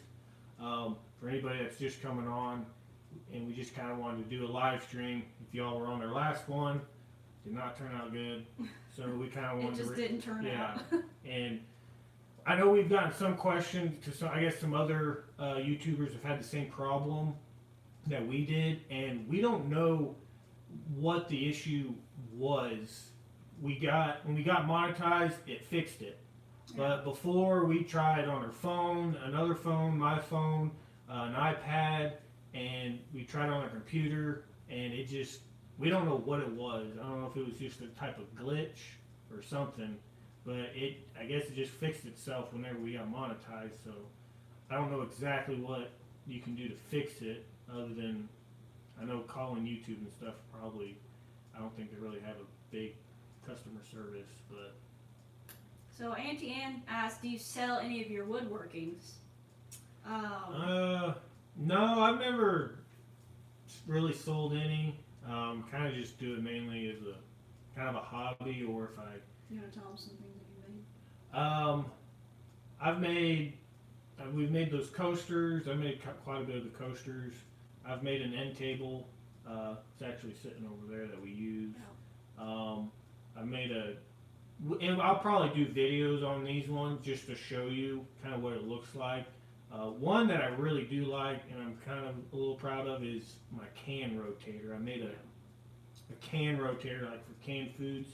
For anybody that's just coming on, and we just kind of wanted to do a live stream. If y'all were on our last one, did not turn out good, so we kind of wanted it just didn't turn out. And I know we've gotten some questions to some. I guess some other YouTubers have had the same problem that we did, and we don't know what the issue was. When we got monetized, it fixed it. But before, we tried on our phone, another phone, my phone, an iPad, and we tried on our computer, and it just, we don't know what it was. I don't know if it was just a type of glitch or something, but I guess it just fixed itself whenever we got monetized. So I don't know exactly what you can do to fix it, other than, I know calling YouTube and stuff probably, I don't think they really have a big customer service, but. So Auntie Ann asked, do you sell any of your woodworkings? No, I've never really sold any. Kind of just do it mainly as a kind of a hobby, or if I. You want to tell them some things that you made? We've made those coasters. I made quite a bit of the coasters. I've made an end table. It's actually sitting over there that we use. I've made and I'll probably do videos on these ones just to show you kind of what it looks like. One that I really do like, and I'm kind of a little proud of, is my can rotator. I made a can rotator, like for canned foods,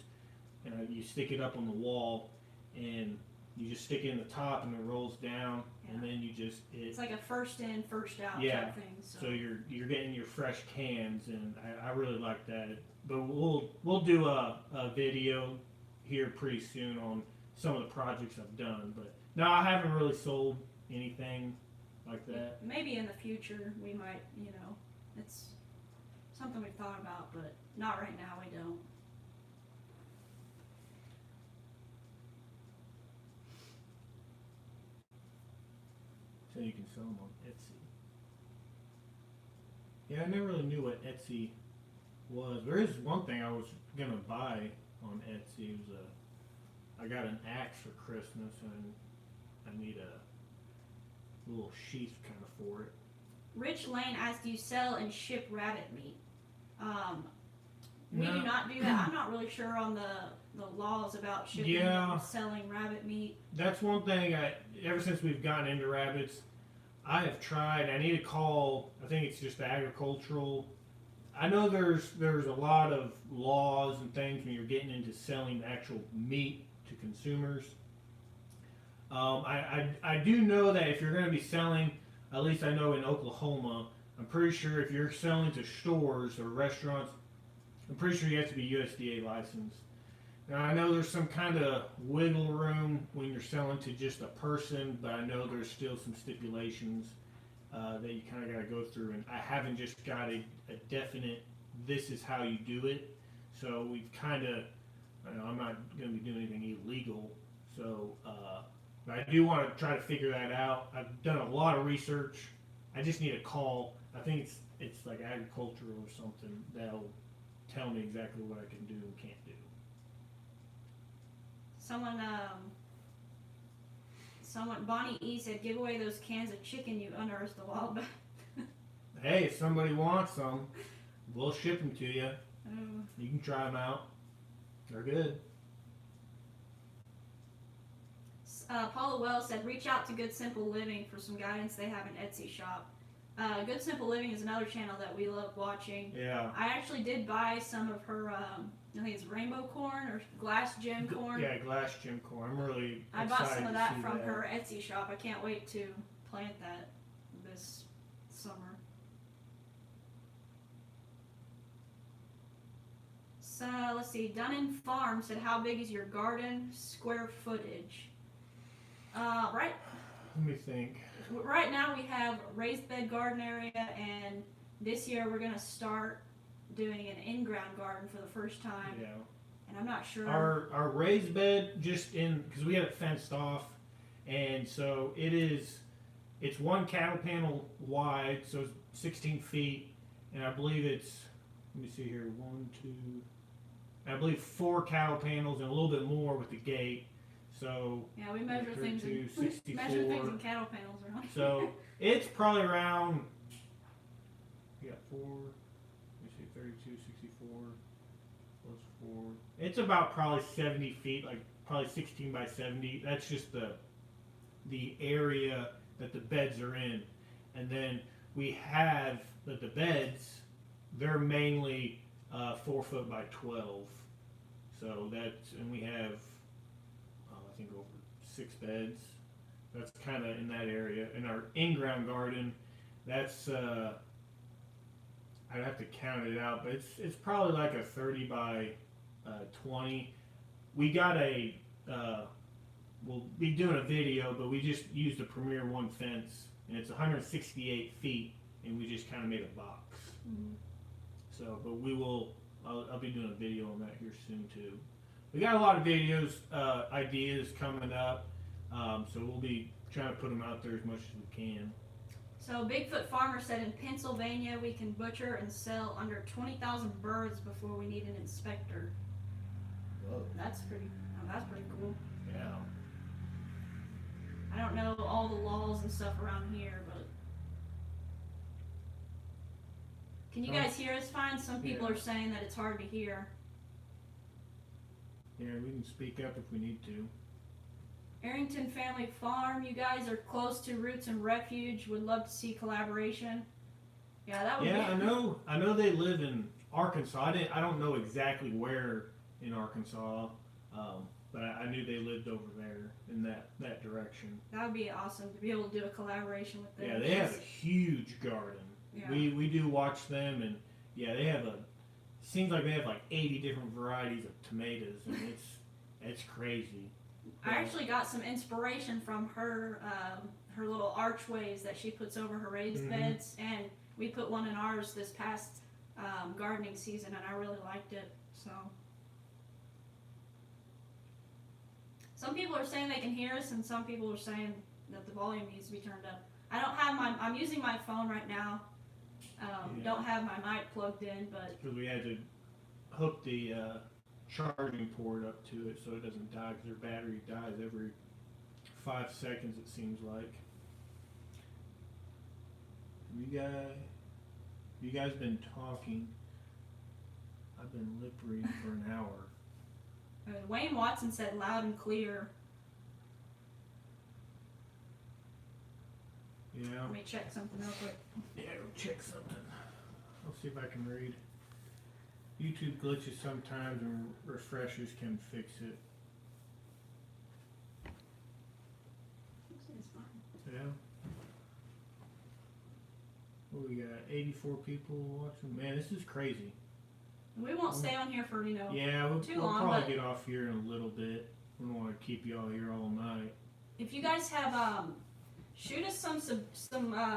and you stick it up on the wall, and you just stick it in the top, and it rolls down, and then you just it's like a first in, first out type thing. So you're getting your fresh cans, and I really like that. But we'll do a video here pretty soon on some of the projects I've done. But no, I haven't really sold anything like that. Maybe in the future we might, it's something we've thought about, but not right now. We don't. So you can sell them on Etsy. Yeah, I never really knew what Etsy was. There is one thing I was gonna buy on Etsy. It was I got an axe for Christmas, and I need a little sheath kind of for it. Rich Lane asked, do you sell and ship rabbit meat? We No. do not do that. I'm not really sure on the laws about shipping and selling rabbit meat. That's one thing ever since we've gotten into rabbits, I have tried. I need to call, I think it's just the agricultural. I know there's a lot of laws and things when you're getting into selling actual meat to consumers. I do know that if you're going to be selling, at least I know in Oklahoma, I'm pretty sure if you're selling to stores or restaurants, I'm pretty sure you have to be USDA licensed. Now I know there's some kind of wiggle room when you're selling to just a person, but I know there's still some stipulations that you kind of got to go through, and I haven't just got a definite, this is how you do it. So we've kind of, I'm not going to be doing anything illegal, so but I do want to try to figure that out. I've done a lot of research. I just need a call. I think it's like agricultural or something that'll tell me exactly what I can do and can't do. Someone, Bonnie E said, give away those cans of chicken you unearthed a while back. Hey, if somebody wants some, we'll ship them to you. You can try them out. They're good. Paula Wells said, reach out to Good Simple Living for some guidance. They have an Etsy shop. Good Simple Living is another channel that we love watching. Yeah. I actually did buy some of her, I think it's rainbow corn or glass gem corn. Yeah, glass gem corn. I'm really I excited bought some of to that see from that. her Etsy shop. I can't wait to plant that this summer. So let's see. Dunnan Farm said, how big is your garden square footage? Right. Let me think. Right now we have raised bed garden area, and this year we're gonna start doing an in-ground garden for the first time. Yeah. And I'm not sure. Our raised bed just because we have it fenced off, and so it's one cattle panel wide, so it's 16 feet, and I believe it's, let me see here, I believe 4 cattle panels and a little bit more with the gate. So yeah, we measure things in 64. measure things in cattle panels around. So it's probably around. You got 4. Let me see, 32, 64 plus 4. It's about probably 70 feet, like probably 16 by 70. That's just the area that the beds are in, and then we have the beds. They're mainly 4 foot by 12. So that's, and we have I think over 6 beds. That's kind of in that area. In our in-ground garden, that's I'd have to count it out, but it's probably like a 30 by 20. We got a we'll be doing a video, but we just used a Premier One fence, and it's 168 feet, and we just kind of made a box. Mm-hmm. So, but we will. I'll be doing a video on that here soon too. We got a lot of videos, ideas coming up, so we'll be trying to put them out there as much as we can. So Bigfoot Farmer said in Pennsylvania we can butcher and sell under 20,000 birds before we need an inspector. Whoa. That's pretty cool. Yeah. I don't know all the laws and stuff around here, but can you guys hear us fine? Some people are saying that it's hard to hear. Yeah, we can speak up if we need to. Arrington Family Farm, you guys are close to Roots and Refuge. Would love to see collaboration. Yeah, that would be. Yeah, I know they live in Arkansas. I don't know exactly where in Arkansas, but I knew they lived over there in that direction. That would be awesome to be able to do a collaboration with them. Yeah, they have a huge garden. Yeah. We do watch them, and yeah, they have seems like they have like 80 different varieties of tomatoes, and it's crazy. I actually got some inspiration from her her little archways that she puts over her raised beds, and we put one in ours this past gardening season, and I really liked it. So some people are saying they can hear us, and some people are saying that the volume needs to be turned up. I don't have I'm using my phone right now. Don't have my mic plugged in, but because we had to hook the charging port up to it so it doesn't die, because their battery dies every 5 seconds, it seems like. You guys been talking. I've been lip reading for an hour. Wayne Watson said loud and clear. Yeah. Let me check something real quick. Yeah, go check something. I'll see if I can read. YouTube glitches sometimes, and refreshers can fix it. It's fine. Yeah. What we got? 84 people watching. Man, this is crazy. We won't stay on here for yeah, we'll long, probably but get off here in a little bit. We don't want to keep y'all here all night. if you guys have shoot us some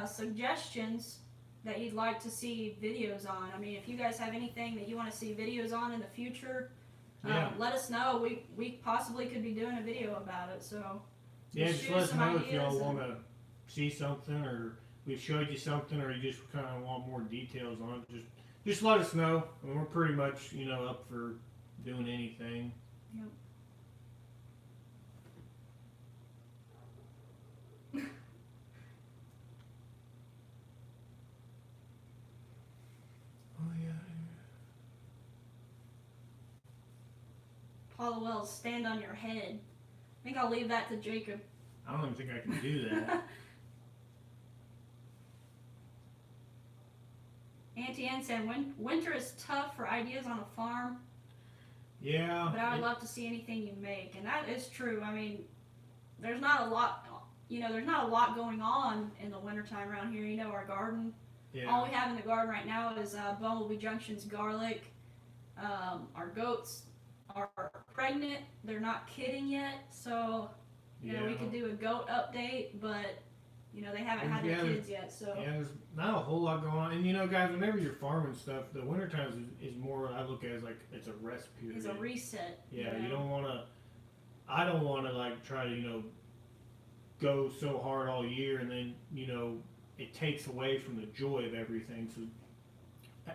suggestions that you'd like to see videos on. I mean, if you guys have anything that you want to see videos on in the future, let us know. We possibly could be doing a video about it. So yeah, just let us know if y'all want to see something, or we've showed you something, or you just kind of want more details on it. Just let us know. I mean, we're pretty much up for doing anything. Yep. Oh yeah. Paula Wells, stand on your head. I think I'll leave that to Jacob. I don't even think I can do that. Auntie Ann said, winter is tough for ideas on a farm. Yeah. But I would love to see anything you make, and that is true. I mean, there's not a lot, there's not a lot going on in the wintertime around here. Our garden. Yeah. All we have in the garden right now is Bumblebee Junction's garlic. Our goats are pregnant. They're not kidding yet, so we could do a goat update, but they haven't had their kids yet. So yeah, there's not a whole lot going on. And guys, whenever you're farming stuff, the wintertime is more, I look at it as like it's a rest period. it's a reset. Yeah, you don't want to. I don't want to like try to go so hard all year, and then it takes away from the joy of everything. So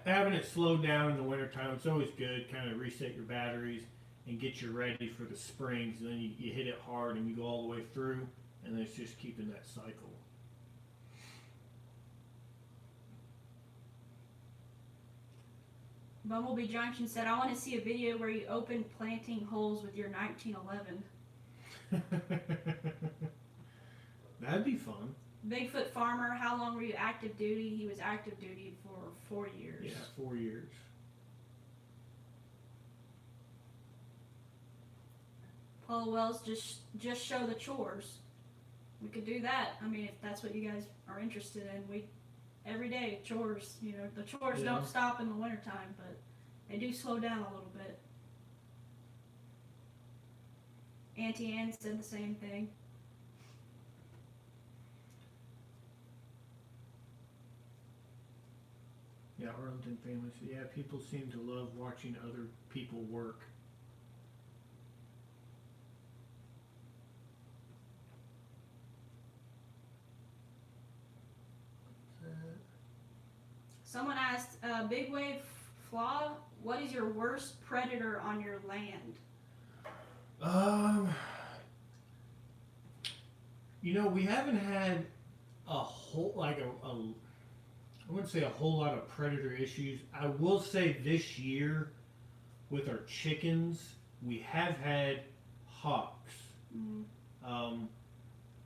having it slowed down in the wintertime, it's always good. Kind of reset your batteries and get you ready for the springs. And then you hit it hard and you go all the way through, and then it's just keeping that cycle. Bumblebee Junction said, I want to see a video where you open planting holes with your 1911. That'd be fun. Bigfoot Farmer, how long were you active duty? He was active duty for 4 years. Yeah, 4 years. Paula Wells, just show the chores. We could do that. I mean, if that's what you guys are interested in. Every day, chores, the chores don't stop in the wintertime, but they do slow down a little bit. Auntie Ann said the same thing. Yeah, Arlington family said, yeah, people seem to love watching other people work. Someone asked, Big Wave Flaw, what is your worst predator on your land? We haven't had a whole, I wouldn't say a whole lot of predator issues. I will say this year, with our chickens, we have had hawks. Mm-hmm.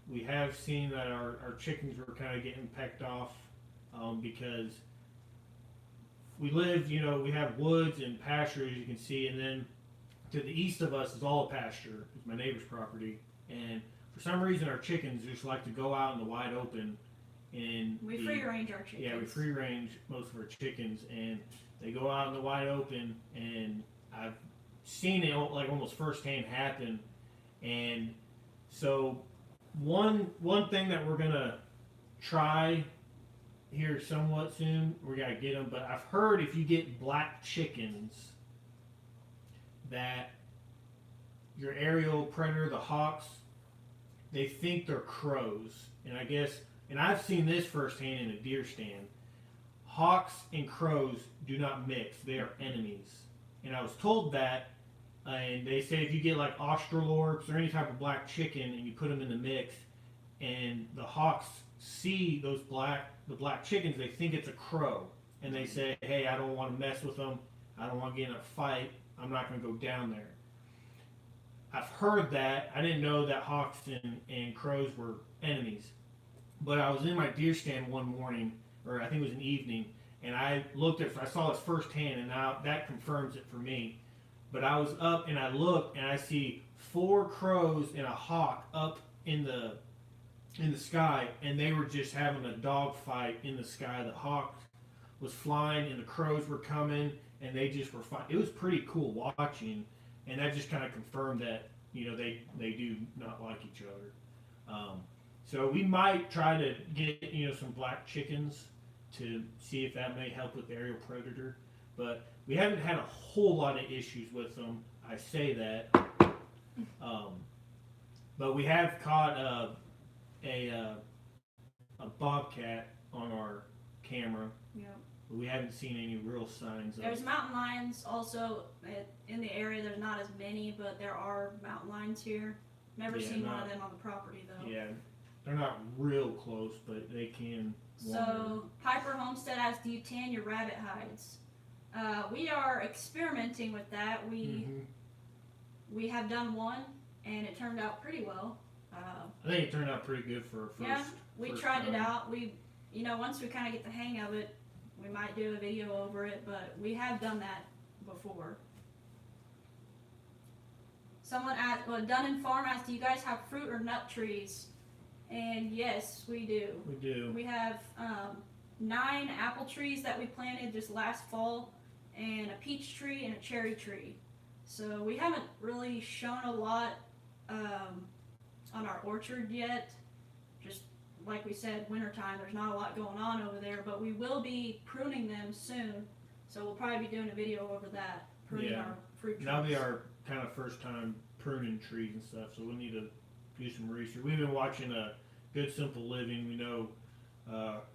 We have seen that our chickens were kind of getting pecked off because we live, we have woods and pasture, as you can see, and then to the east of us is all pasture. It's my neighbor's property, and for some reason our chickens just like to go out in the wide open. And we free range our chickens. Yeah, we free range most of our chickens, and they go out in the wide open, and I've seen it like almost firsthand happen. And so one thing that we're gonna try here somewhat soon, we gotta get them. But I've heard if you get black chickens, that your aerial predator, the hawks, they think they're crows, and I guess. And I've seen this firsthand in a deer stand. Hawks and crows do not mix. They are enemies. And I was told that, and they say if you get like Australorps or any type of black chicken and you put them in the mix, and the hawks see the black chickens, they think it's a crow. And they say, hey, I don't want to mess with them. I don't want to get in a fight. I'm not going to go down there. I've heard that. I didn't know that hawks and crows were enemies. But I was in my deer stand one morning, or I think it was an evening, and I saw this firsthand, and now that confirms it for me. But I was up and I looked and I see 4 crows and a hawk up in the sky, and they were just having a dog fight in the sky. The hawk was flying and the crows were coming, and they just were fighting. It was pretty cool watching, and that just kind of confirmed that they do not like each other. So we might try to get some black chickens to see if that may help with the aerial predator, but we haven't had a whole lot of issues with them. I say that, but we have caught a bobcat on our camera. Yeah. But we haven't seen any real signs of. There's mountain lions also in the area. There's not as many, but there are mountain lions here. Never seen one of them on the property though. Yeah. They're not real close, but they can wander. So, Piper Homestead asks, do you tan your rabbit hides? We are experimenting with that. We have done one, and it turned out pretty well. I think it turned out pretty good for a first. We tried it out. Once we kind of get the hang of it, we might do a video over it, but we have done that before. Someone asked, Dunn & Farm asked, do you guys have fruit or nut trees? And yes, we do. We do. We have 9 apple trees that we planted just last fall, and a peach tree and a cherry tree. So we haven't really shown a lot on our orchard yet. Just like we said, wintertime, there's not a lot going on over there, but we will be pruning them soon. So we'll probably be doing a video over that, pruning our fruit trees. That'll be our kind of first time pruning trees and stuff, so we'll need to do some research. We've been watching a Good Simple Living. We know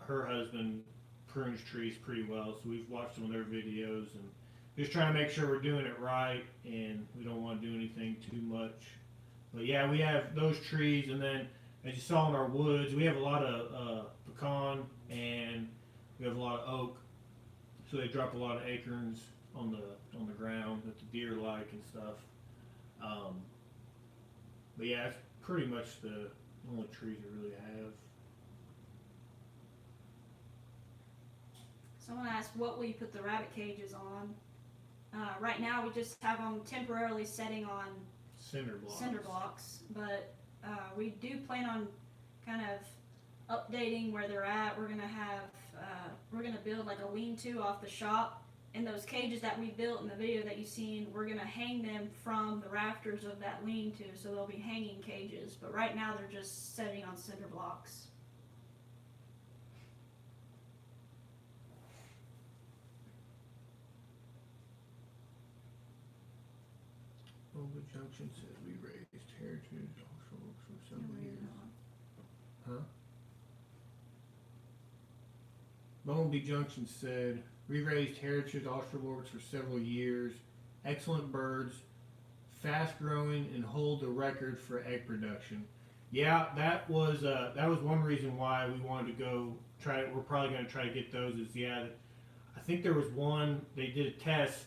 her husband prunes trees pretty well, so we've watched some of their videos and just trying to make sure we're doing it right, and we don't want to do anything too much. But yeah, we have those trees, and then as you saw in our woods, we have a lot of pecan and we have a lot of oak, so they drop a lot of acorns on the ground that the deer like and stuff. But yeah, it's pretty much the only trees we really have. Someone asked, what will you put the rabbit cages on? Right now, we just have them temporarily setting on Cinder blocks. but we do plan on kind of updating where they're at. We're gonna build like a lean-to off the shop, and those cages that we built in the video that you've seen, we're gonna hang them from the rafters of that lean-to, so they'll be hanging cages. But right now, they're just setting on cinder blocks. Oval Junction says we raised heritage also for several years. Huh? Bumblebee Junction said we raised heritage Australorps for several years. Excellent birds, fast growing, and hold the record for egg production. Yeah, that was one reason why we wanted to go try. We're probably going to try to get those. I think there was one they did a test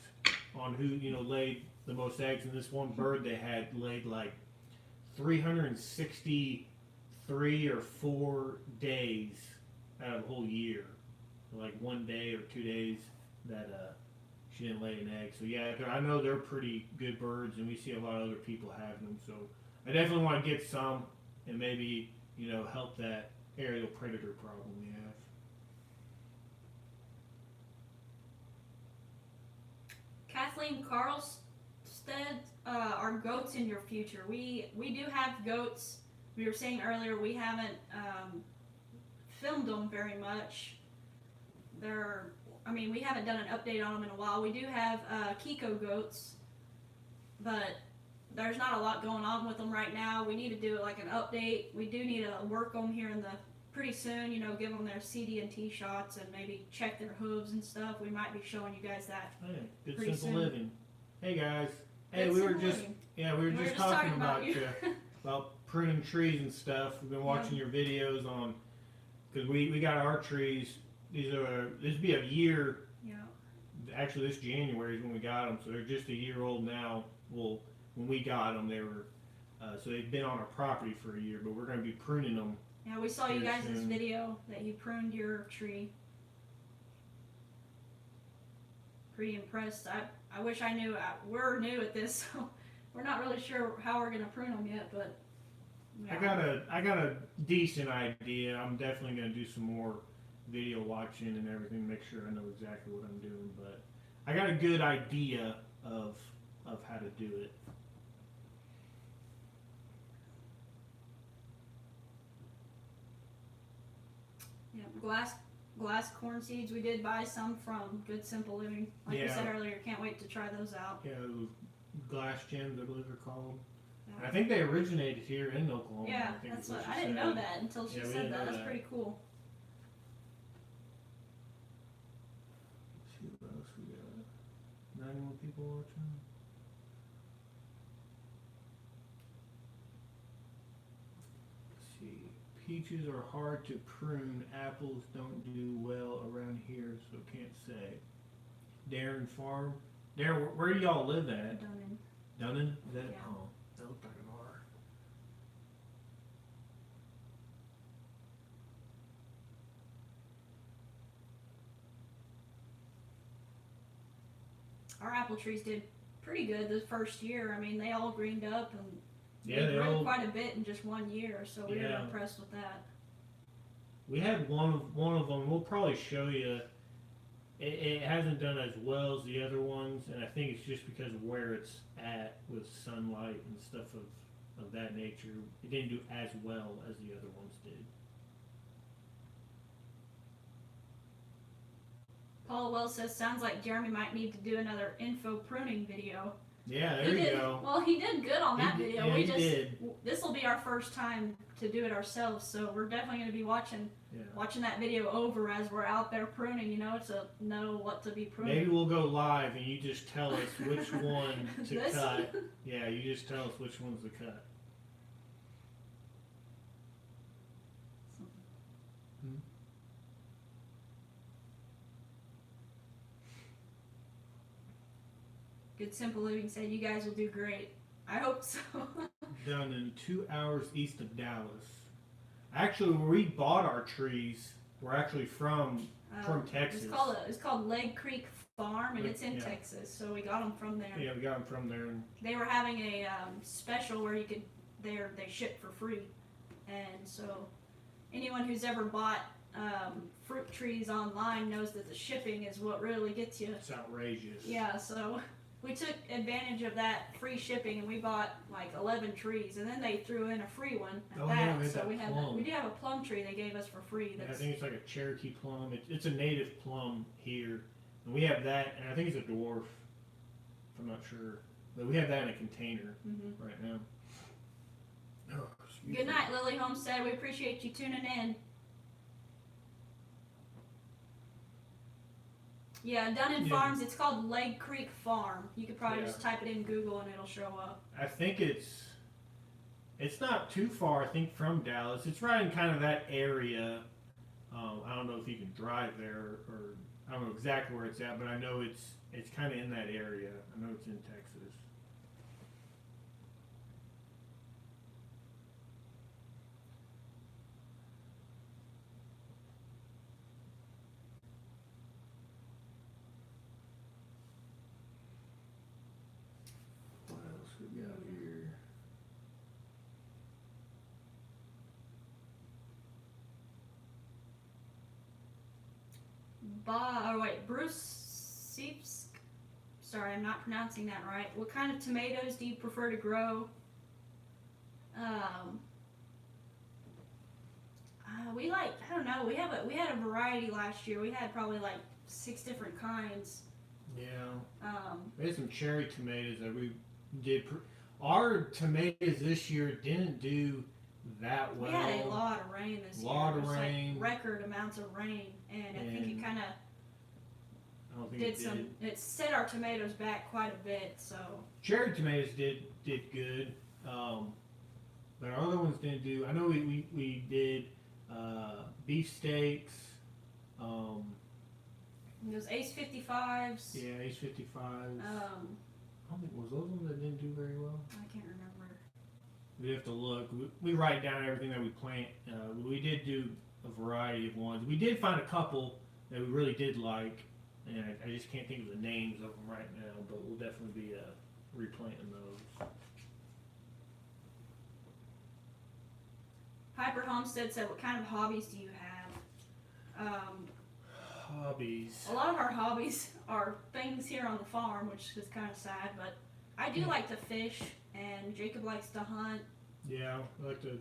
on who laid the most eggs, and this one bird they had laid like 363 or 4 days out of the whole year, like 1 day or 2 days that she didn't lay an egg. So yeah, I know they're pretty good birds, and we see a lot of other people having them. So I definitely want to get some and maybe help that aerial predator problem we have. Kathleen Carlstead, are goats in your future? We do have goats. We were saying earlier we haven't filmed them very much. We haven't done an update on them in a while. We do have Kiko goats, but there's not a lot going on with them right now. We need to do like an update. We do need to work them here pretty soon, give them their CD&T shots and maybe check their hooves and stuff. We might be showing you guys that. Hey, good pretty simple soon. Living. Hey guys. Hey, Good we were simple just living. we were just talking about you. about pruning trees and stuff. We've been watching your videos on because we got our trees. This would be a year. Yeah. Actually, this January is when we got them, so they're just a year old now. Well, when we got them, they were so they've been on our property for a year, but we're going to be pruning them. Yeah, we saw you Pretty guys' soon. video that you pruned your tree. Pretty impressed. I wish I knew. We're new at this, so we're not really sure how we're gonna prune them yet. But yeah. I got a decent idea. I'm definitely going to do some more video watching and everything, make sure I know exactly what I'm doing. But I got a good idea of how to do it. Yeah, glass corn seeds. We did buy some from Good Simple Living. Like we said earlier, can't wait to try those out. Yeah, those glass gems, I believe they're called. Yeah. And I think they originated here in Oklahoma. Yeah, I think that's is what she I didn't said. know that until she Yeah, we said didn't that. know That's that. pretty cool. Let's see what else we got. 91 people watching. Let's see. Peaches are hard to prune. Apples don't do well around here, so can't say. Darren Farm. Darren, where do y'all live at? Done in. Dunnan? Is that? Yeah. Oh, that looked like an R. Our apple trees did pretty good the first year. They all greened up and Yeah, they they grew all. quite a bit in just 1 year. So we were Yeah. impressed with that. We had one of them. We'll probably show you. It hasn't done as well as the other ones, and I think it's just because of where it's at with sunlight and stuff of that nature. It didn't do as well as the other ones did. Paul Wells says, sounds like Jeremy might need to do another info pruning video. Yeah, there you go. Well, he did good on that video. Yeah, we he just did. This will be our first time to do it ourselves, so we're definitely going to be watching that video over as we're out there pruning. To know what to be pruning. Maybe we'll go live and you just tell us which one to cut. Yeah, you just tell us which one's to cut. Good Simple Living said you guys will do great. I hope so. Done in 2 hours east of Dallas. Actually, where we bought our trees, we're actually from Texas. It's called Leg Creek Farm, and it's in Texas. So we got them from there. Yeah, we got them from there. They were having a special where they ship for free, and so anyone who's ever bought fruit trees online knows that the shipping is what really gets you. It's outrageous. Yeah, so we took advantage of that free shipping, and we bought like 11 trees, and then they threw in a free one at that. So we do have a plum tree they gave us for free. I think it's like a Cherokee plum. It's a native plum here, and we have that, and I think it's a dwarf. I'm not sure, but we have that in a container right now. Oh, good night, Lily Homestead. We appreciate you tuning in. Yeah, Dunn & Farms, it's called Leg Creek Farm. You could probably just type it in Google and it'll show up. I think it's not too far, I think, from Dallas. It's right in kind of that area. I don't know if you can drive there, or I don't know exactly where it's at, but I know it's kind of in that area. I know it's in Texas. We got here. Bruce Seeps. Sorry, I'm not pronouncing that right. What kind of tomatoes do you prefer to grow? I don't know. We had a variety last year. We had probably like 6 different kinds. Yeah. We had some cherry tomatoes that we did. Our tomatoes this year didn't do that well. We had a lot of rain this year. A lot of rain. Like record amounts of rain, and I think it kind of it set our tomatoes back quite a bit. So cherry tomatoes did good, but our other ones didn't do. I know we did beefsteaks. Those Ace 55s. Yeah, Ace 55s. I don't think, was those ones that didn't do very well? I can't remember. We have to look. We write down everything that we plant. We did do a variety of ones. We did find a couple that we really did like, and I just can't think of the names of them right now, but we'll definitely be replanting those. Piper Homestead said, what kind of hobbies do you have? Hobbies. A lot of our hobbies are things here on the farm, which is kind of sad, but I do like to fish, and Jacob likes to hunt. Yeah, I like to,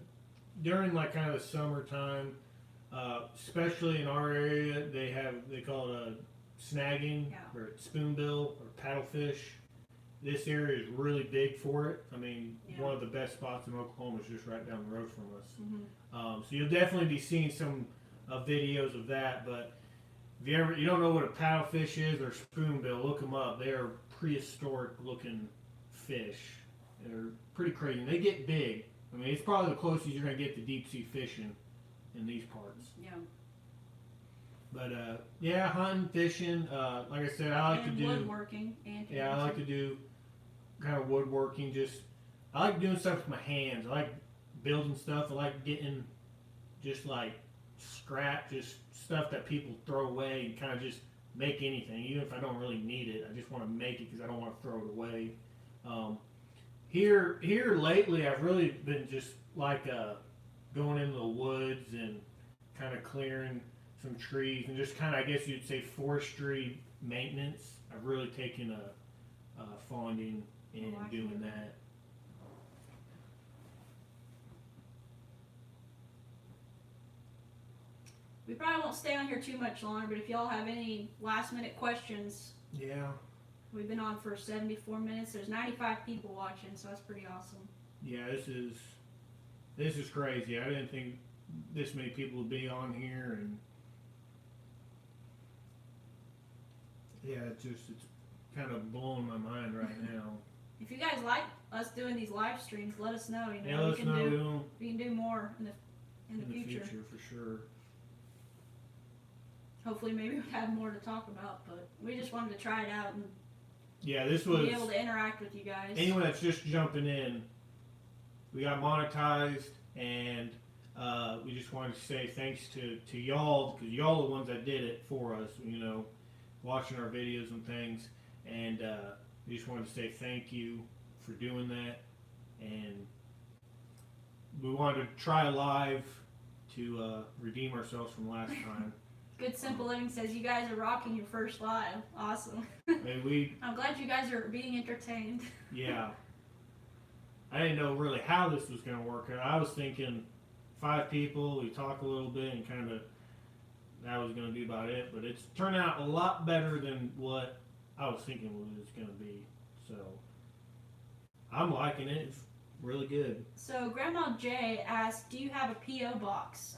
during like kind of the summertime, especially in our area, they call it snagging or spoonbill or paddlefish. This area is really big for it. I mean, one of the best spots in Oklahoma is just right down the road from us. So you'll definitely be seeing some videos of that, but if you don't know what a paddlefish is or spoonbill, look them up. They are prehistoric looking fish. They're pretty crazy. They get big. I mean, it's probably the closest you're going to get to deep sea fishing in these parts. Yeah. But yeah, hunting, fishing. Like I said, I like to do woodworking. I like to do kind of woodworking. I like doing stuff with my hands. I like building stuff. I like getting just like scrap, just stuff that people throw away and kind of just make anything, even if I don't really need it. I just want to make it because I don't want to throw it away. Here lately, I've really been just like going into the woods and kind of clearing some trees and just kind of, I guess you'd say, forestry maintenance. I've really taken a fonding in doing that. We probably won't stay on here too much longer, but if y'all have any last minute questions. Yeah. We've been on for 74 minutes. There's 95 people watching, so that's pretty awesome. Yeah, this is crazy. I didn't think this many people would be on here, and yeah, it's kind of blowing my mind right now. If you guys like us doing these live streams, let us know. You know, Yeah, let us know. We can do more in the future. For sure. Hopefully, maybe we have more to talk about, but we just wanted to try it out and yeah, this was be able to interact with you guys. Anyone that's just jumping in, we got monetized, and we just wanted to say thanks to y'all, because y'all are the ones that did it for us, you know, watching our videos and things, and we just wanted to say thank you for doing that, and we wanted to try live to redeem ourselves from last time. Good Simple Living says you guys are rocking your first live. Awesome. And I'm glad you guys are being entertained. Yeah. I didn't know really how this was going to work out. I was thinking 5 people, we talk a little bit, and kind of that was going to be about it. But it's turned out a lot better than what I was thinking it was going to be. So I'm liking it. It's really good. So Grandma J asked, do you have a P.O. box?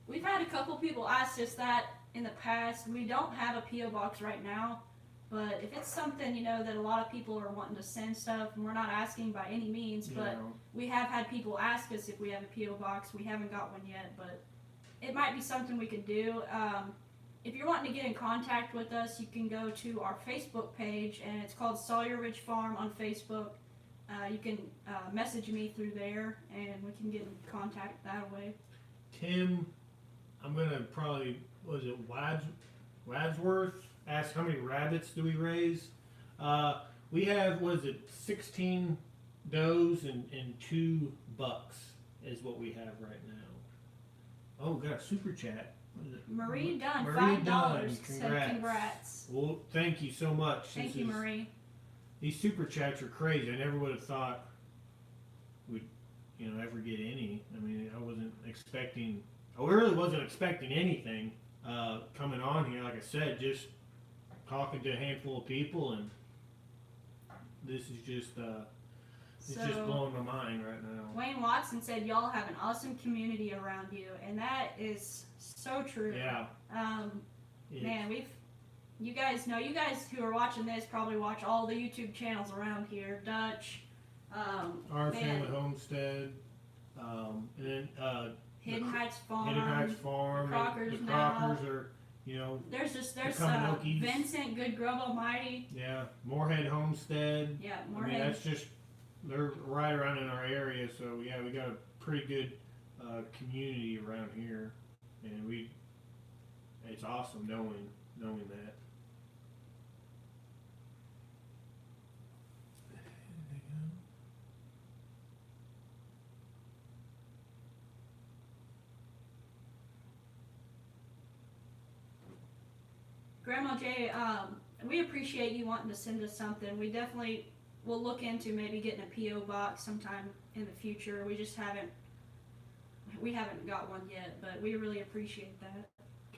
We've had a couple people ask us that in the past. We don't have a P.O. box right now, but if it's something, you know, that a lot of people are wanting to send stuff, and we're not asking by any means, but we have had people ask us if we have a P.O. box. We haven't got one yet, but it might be something we could do. If you're wanting to get in contact with us, you can go to our Facebook page, and it's called sawyerridgefarm on Facebook. You can message me through there, and we can get in contact that way. Tim, I'm going to probably, was it Wadsworth? Ask how many rabbits do we raise? We have, 16 does and 2 bucks is what we have right now. Oh, we got a super chat. Marie Dunn, Marie $5 Dunn, said congrats. Well, thank you so much. Thank you, Marie. These super chats are crazy. I never would have thought we'd, ever get any. I mean, I really wasn't expecting anything coming on here. Like I said, just talking to a handful of people, and this is just just blowing my mind right now. Wayne Watson said y'all have an awesome community around you, and that is so true. Yeah. Man, you guys who are watching this probably watch all the YouTube channels around here. Dutch, Our Family Homestead, and then Hidden Heights Farm. The Crockers are, There's the Vincent, Good Grub Almighty. Yeah, Moorhead Homestead. Yeah, I Moorhead. mean, that's just, they're right around in our area, so yeah, we got a pretty good community around here, and it's awesome knowing that. Grandma J, we appreciate you wanting to send us something. We definitely will look into maybe getting a P.O. box sometime in the future. We haven't got one yet, but we really appreciate that.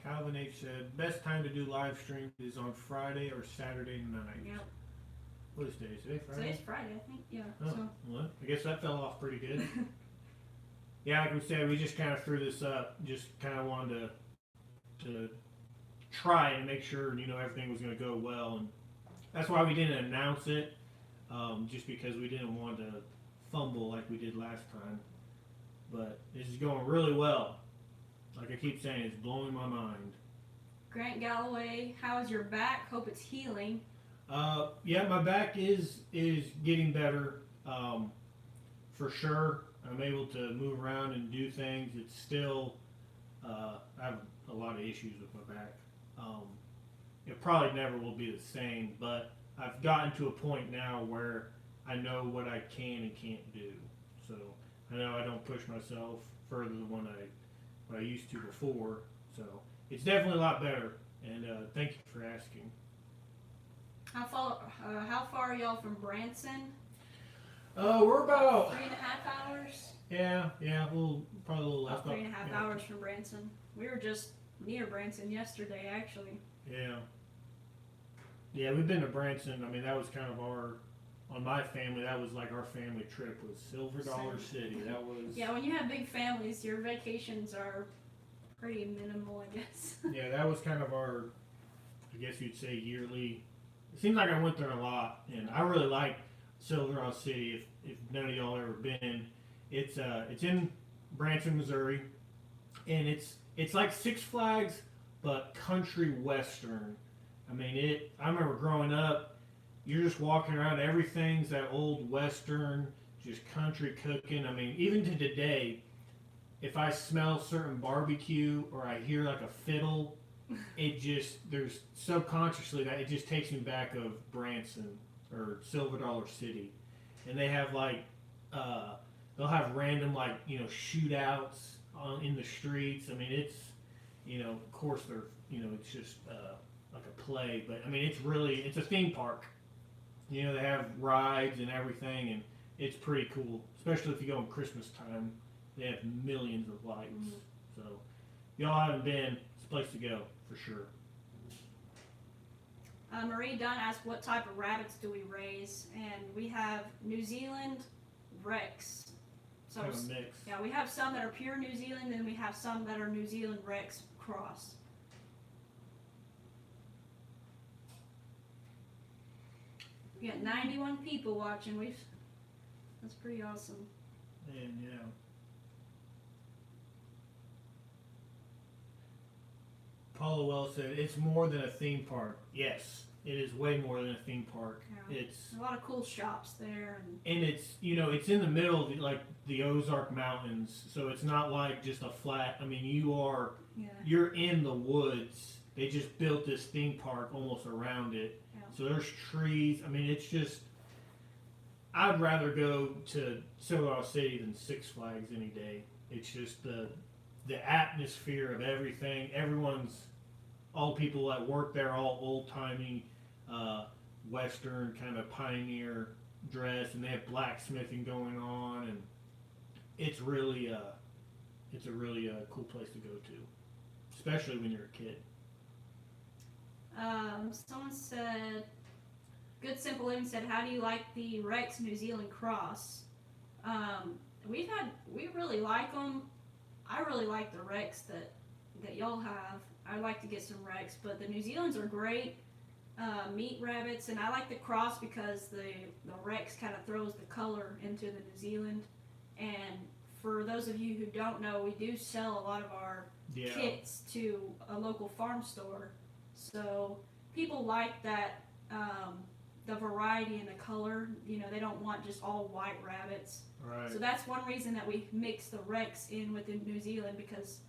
Calvin H said, best time to do live stream is on Friday or Saturday night. Yep. What is today? Today Friday? Today's Friday, I think. Yeah. Oh, So. well, I guess that fell off pretty good. Yeah, like we said, we just kind of threw this up. Just kind of wanted to try and make sure everything was going to go well, and that's why we didn't announce it. Just because we didn't want to fumble like we did last time. But this is going really well. Like I keep saying, it's blowing my mind. Grant Galloway, how is your back? Hope it's healing. Yeah, my back is getting better, for sure. I'm able to move around and do things. It's still, I have a lot of issues with my back. It probably never will be the same, but I've gotten to a point now where I know what I can and can't do. So I know I don't push myself further than what I used to before. So it's definitely a lot better, and thank you for asking. How far are y'all from Branson? We're about 3.5 hours. Yeah, probably a little less. About 3.5 hours from Branson. We were just near Branson yesterday, actually. Yeah. Yeah, we've been to Branson. I mean, that was kind of on my family, that was like our family trip was Silver Dollar City. That was. Yeah, when you have big families, your vacations are pretty minimal, I guess. Yeah, that was kind of our, I guess you'd say yearly. It seems like I went there a lot, and I really like Silver Dollar City. If none of y'all ever been, it's in Branson, Missouri, and it's like Six Flags, but country western. I mean, I remember growing up, you're just walking around, everything's that old western, just country cooking. I mean, even to today, if I smell certain barbecue or I hear like a fiddle, there's subconsciously that it just takes me back of Branson or Silver Dollar City. And they have like, they'll have random like, shootouts in the streets. I mean, it's, of course they're, it's just like a play, but I mean, it's a theme park. They have rides and everything, and it's pretty cool, especially if you go in Christmas time. They have millions of lights. So, if y'all haven't been, it's a place to go for sure. Marie Dunn asked, what type of rabbits do we raise? And we have New Zealand Rex. So Kind of mix. yeah, we have some that are pure New Zealand, and we have some that are New Zealand Rex cross. We got 91 people watching. That's pretty awesome. And yeah. Paula Well said it's more than a theme park. Yes, it is way more than a theme park. Yeah. It's a lot of cool shops there, and it's it's in the middle of like the Ozark Mountains, so it's not like just a flat. I mean, you're in the woods. They just built this theme park almost around it. Yeah. So there's trees. I mean, it's just. I'd rather go to Silver City than Six Flags any day. It's just the atmosphere of everything. All people that work there, all old timey, Western kind of pioneer dress, and they have blacksmithing going on, and it's a really cool place to go to, especially when you're a kid. Someone said, Good Simple Living said, how do you like the Rex New Zealand Cross? We really like them. I really like the Rex that y'all have. I like to get some Rex, but the New Zealands are great meat rabbits, and I like the Cross because the Rex kind of throws the color into the New Zealand. And for those of you who don't know, we do sell a lot of our kits to a local farm store. So people like that, the variety and the color. They don't want just all white rabbits. Right. So that's one reason that we mix the Rex in with the New Zealand, because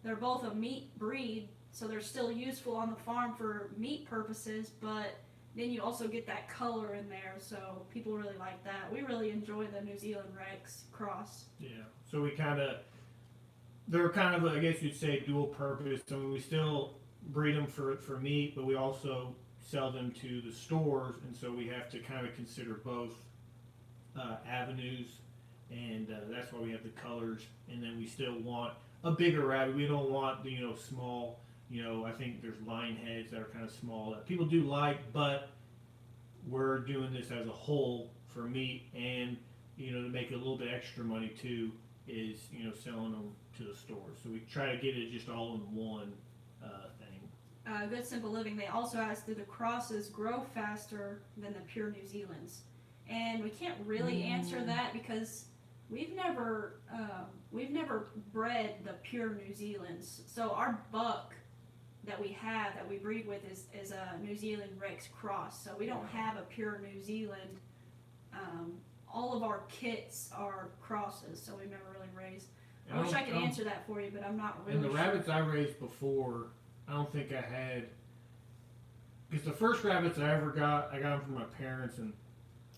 they're both a meat breed, so they're still useful on the farm for meat purposes, but then you also get that color in there, so people really like that. We really enjoy the New Zealand Rex cross. Yeah, so they're kind of, I guess you'd say, dual purpose. I mean, we still breed them for meat, but we also sell them to the stores, and so we have to kind of consider both avenues, and that's why we have the colors. And then we still want a bigger rabbit. We don't want the small. I think there's lion heads that are kind of small that people do like, but we're doing this as a whole for meat, and to make a little bit extra money too is selling them to the stores. So we try to get it just all in one thing. Good Simple Living, they also asked, do the crosses grow faster than the pure New Zealands? And we can't really answer that because we've never bred the pure New Zealands. So our buck that we breed with is a New Zealand Rex cross. So we don't have a pure New Zealand. All of our kits are crosses, so we've never really raised. I wish I could answer that for you, but I'm not really sure. And the sure. rabbits I raised before, I don't think I had, because the first rabbits I ever got, I got them from my parents, and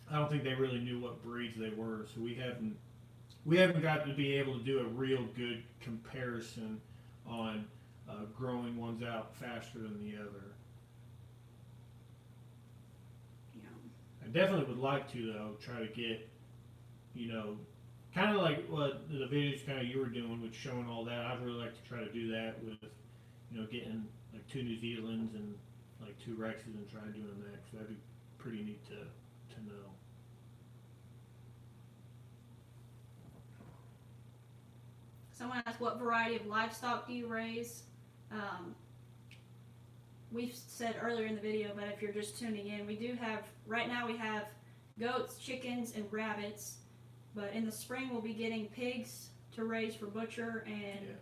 I don't think they really knew what breeds they were, so we haven't got to be able to do a real good comparison on growing ones out faster than the other. Yeah. I definitely would like to, though, try to get, kind of like what the videos kind of you were doing with showing all that. I'd really like to try to do that with, getting like 2 New Zealands and like 2 Rexes and try doing that, because that'd be pretty neat to know. Someone asked, what variety of livestock do you raise? We've said earlier in the video, but if you're just tuning in, we do have, right now we have goats, chickens, and rabbits, but in the spring we'll be getting pigs to raise for butcher, and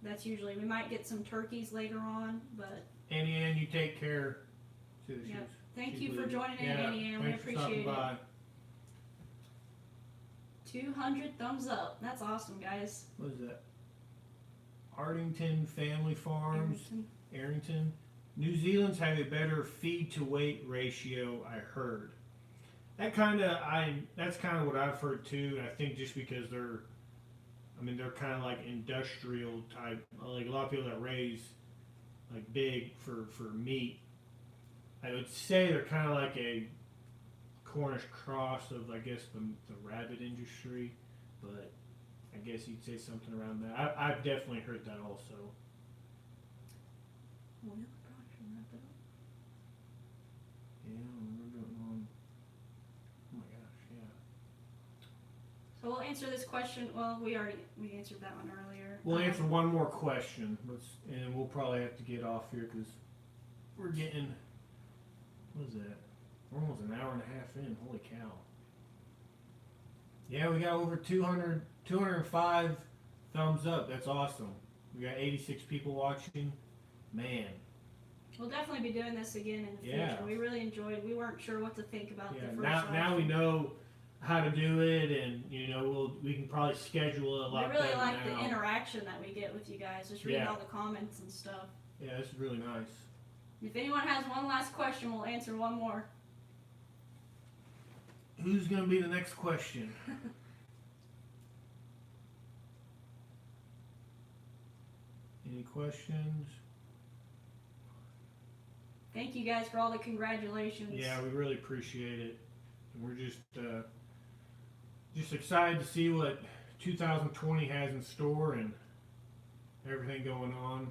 that's usually, we might get some turkeys later on, but... Annie Ann, you take care. Yep. Thank you for joining in, Annie Ann. We appreciate it. 200 thumbs up. That's awesome, guys. What is that? Artington Family Farms, Arrington. New Zealand's have a better feed to weight ratio, I heard. That's kind of what I've heard too. I think just because they're kind of like industrial type, like a lot of people that raise like big for meat. I would say they're kind of like a Cornish cross of, I guess, the rabbit industry, but I guess you'd say something around that. I've definitely heard that also. Well, we probably should wrap it up. Yeah, we're going on. Oh my gosh, yeah. So we'll answer this question. Well, we answered that one earlier. We'll answer one more question, and we'll probably have to get off here because we're getting, what is that? We're almost an hour and a half in. Holy cow. Yeah, we got over 205 thumbs up. That's awesome. We got 86 people watching. Man. We'll definitely be doing this again in the future. We really enjoyed it. We weren't sure what to think about the first now we know how to do it, and we can probably schedule it a lot better. I really like the interaction that we get with you guys, just reading all the comments and stuff. Yeah, it's really nice. If anyone has one last question, we'll answer one more. Who's going to be the next question? Any questions? Thank you guys for all the congratulations. Yeah, we really appreciate it. And we're just excited to see what 2020 has in store and everything going on.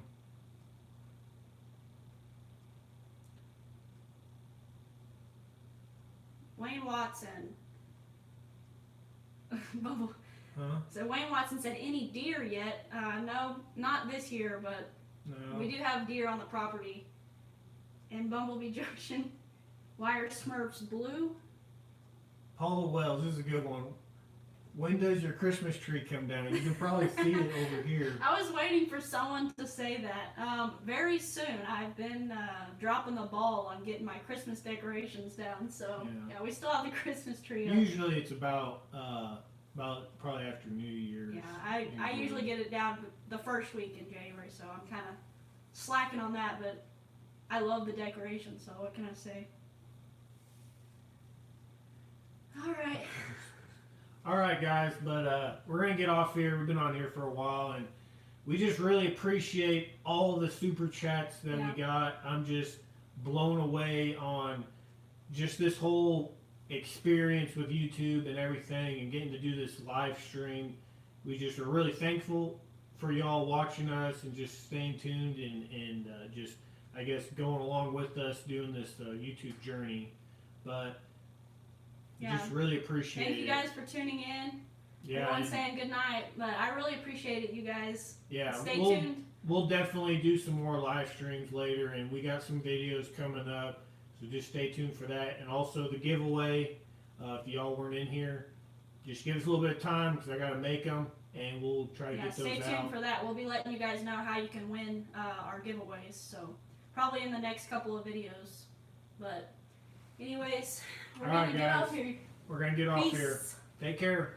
Wayne Watson. Bubble. Huh? So Wayne Watson said, any deer yet? No, not this year, but we do have deer on the property. And Bumblebee Junction, why are Smurfs blue? Paula Wells, this is a good one. When does your Christmas tree come down? You can probably see it over here. I was waiting for someone to say that. Very soon. I've been dropping the ball on getting my Christmas decorations down. So yeah, we still have the Christmas tree up. Usually it's about probably after New Year's. Yeah, I usually get it down the first week in January, so I'm kind of slacking on that, but I love the decorations, so what can I say? Alright. Alright guys, but we're going to get off here. We've been on here for a while, and we just really appreciate all the super chats that we got. I'm just blown away on just this whole experience with YouTube and everything, and getting to do this live stream. We just are really thankful for y'all watching us and just staying tuned and just, I guess, going along with us doing this YouTube journey. But just really appreciate it. Thank you guys for tuning in. Yeah, everyone's saying good night, but I really appreciate it, you guys. Yeah, stay tuned. We'll definitely do some more live streams later, and we got some videos coming up, so just stay tuned for that. And also the giveaway, if y'all weren't in here, just give us a little bit of time because I got to make them, and we'll try to get those out. Stay tuned for that. We'll be letting you guys know how you can win our giveaways, so probably in the next couple of videos. But anyways, we're going to get off here. We're going to get off here. Take care.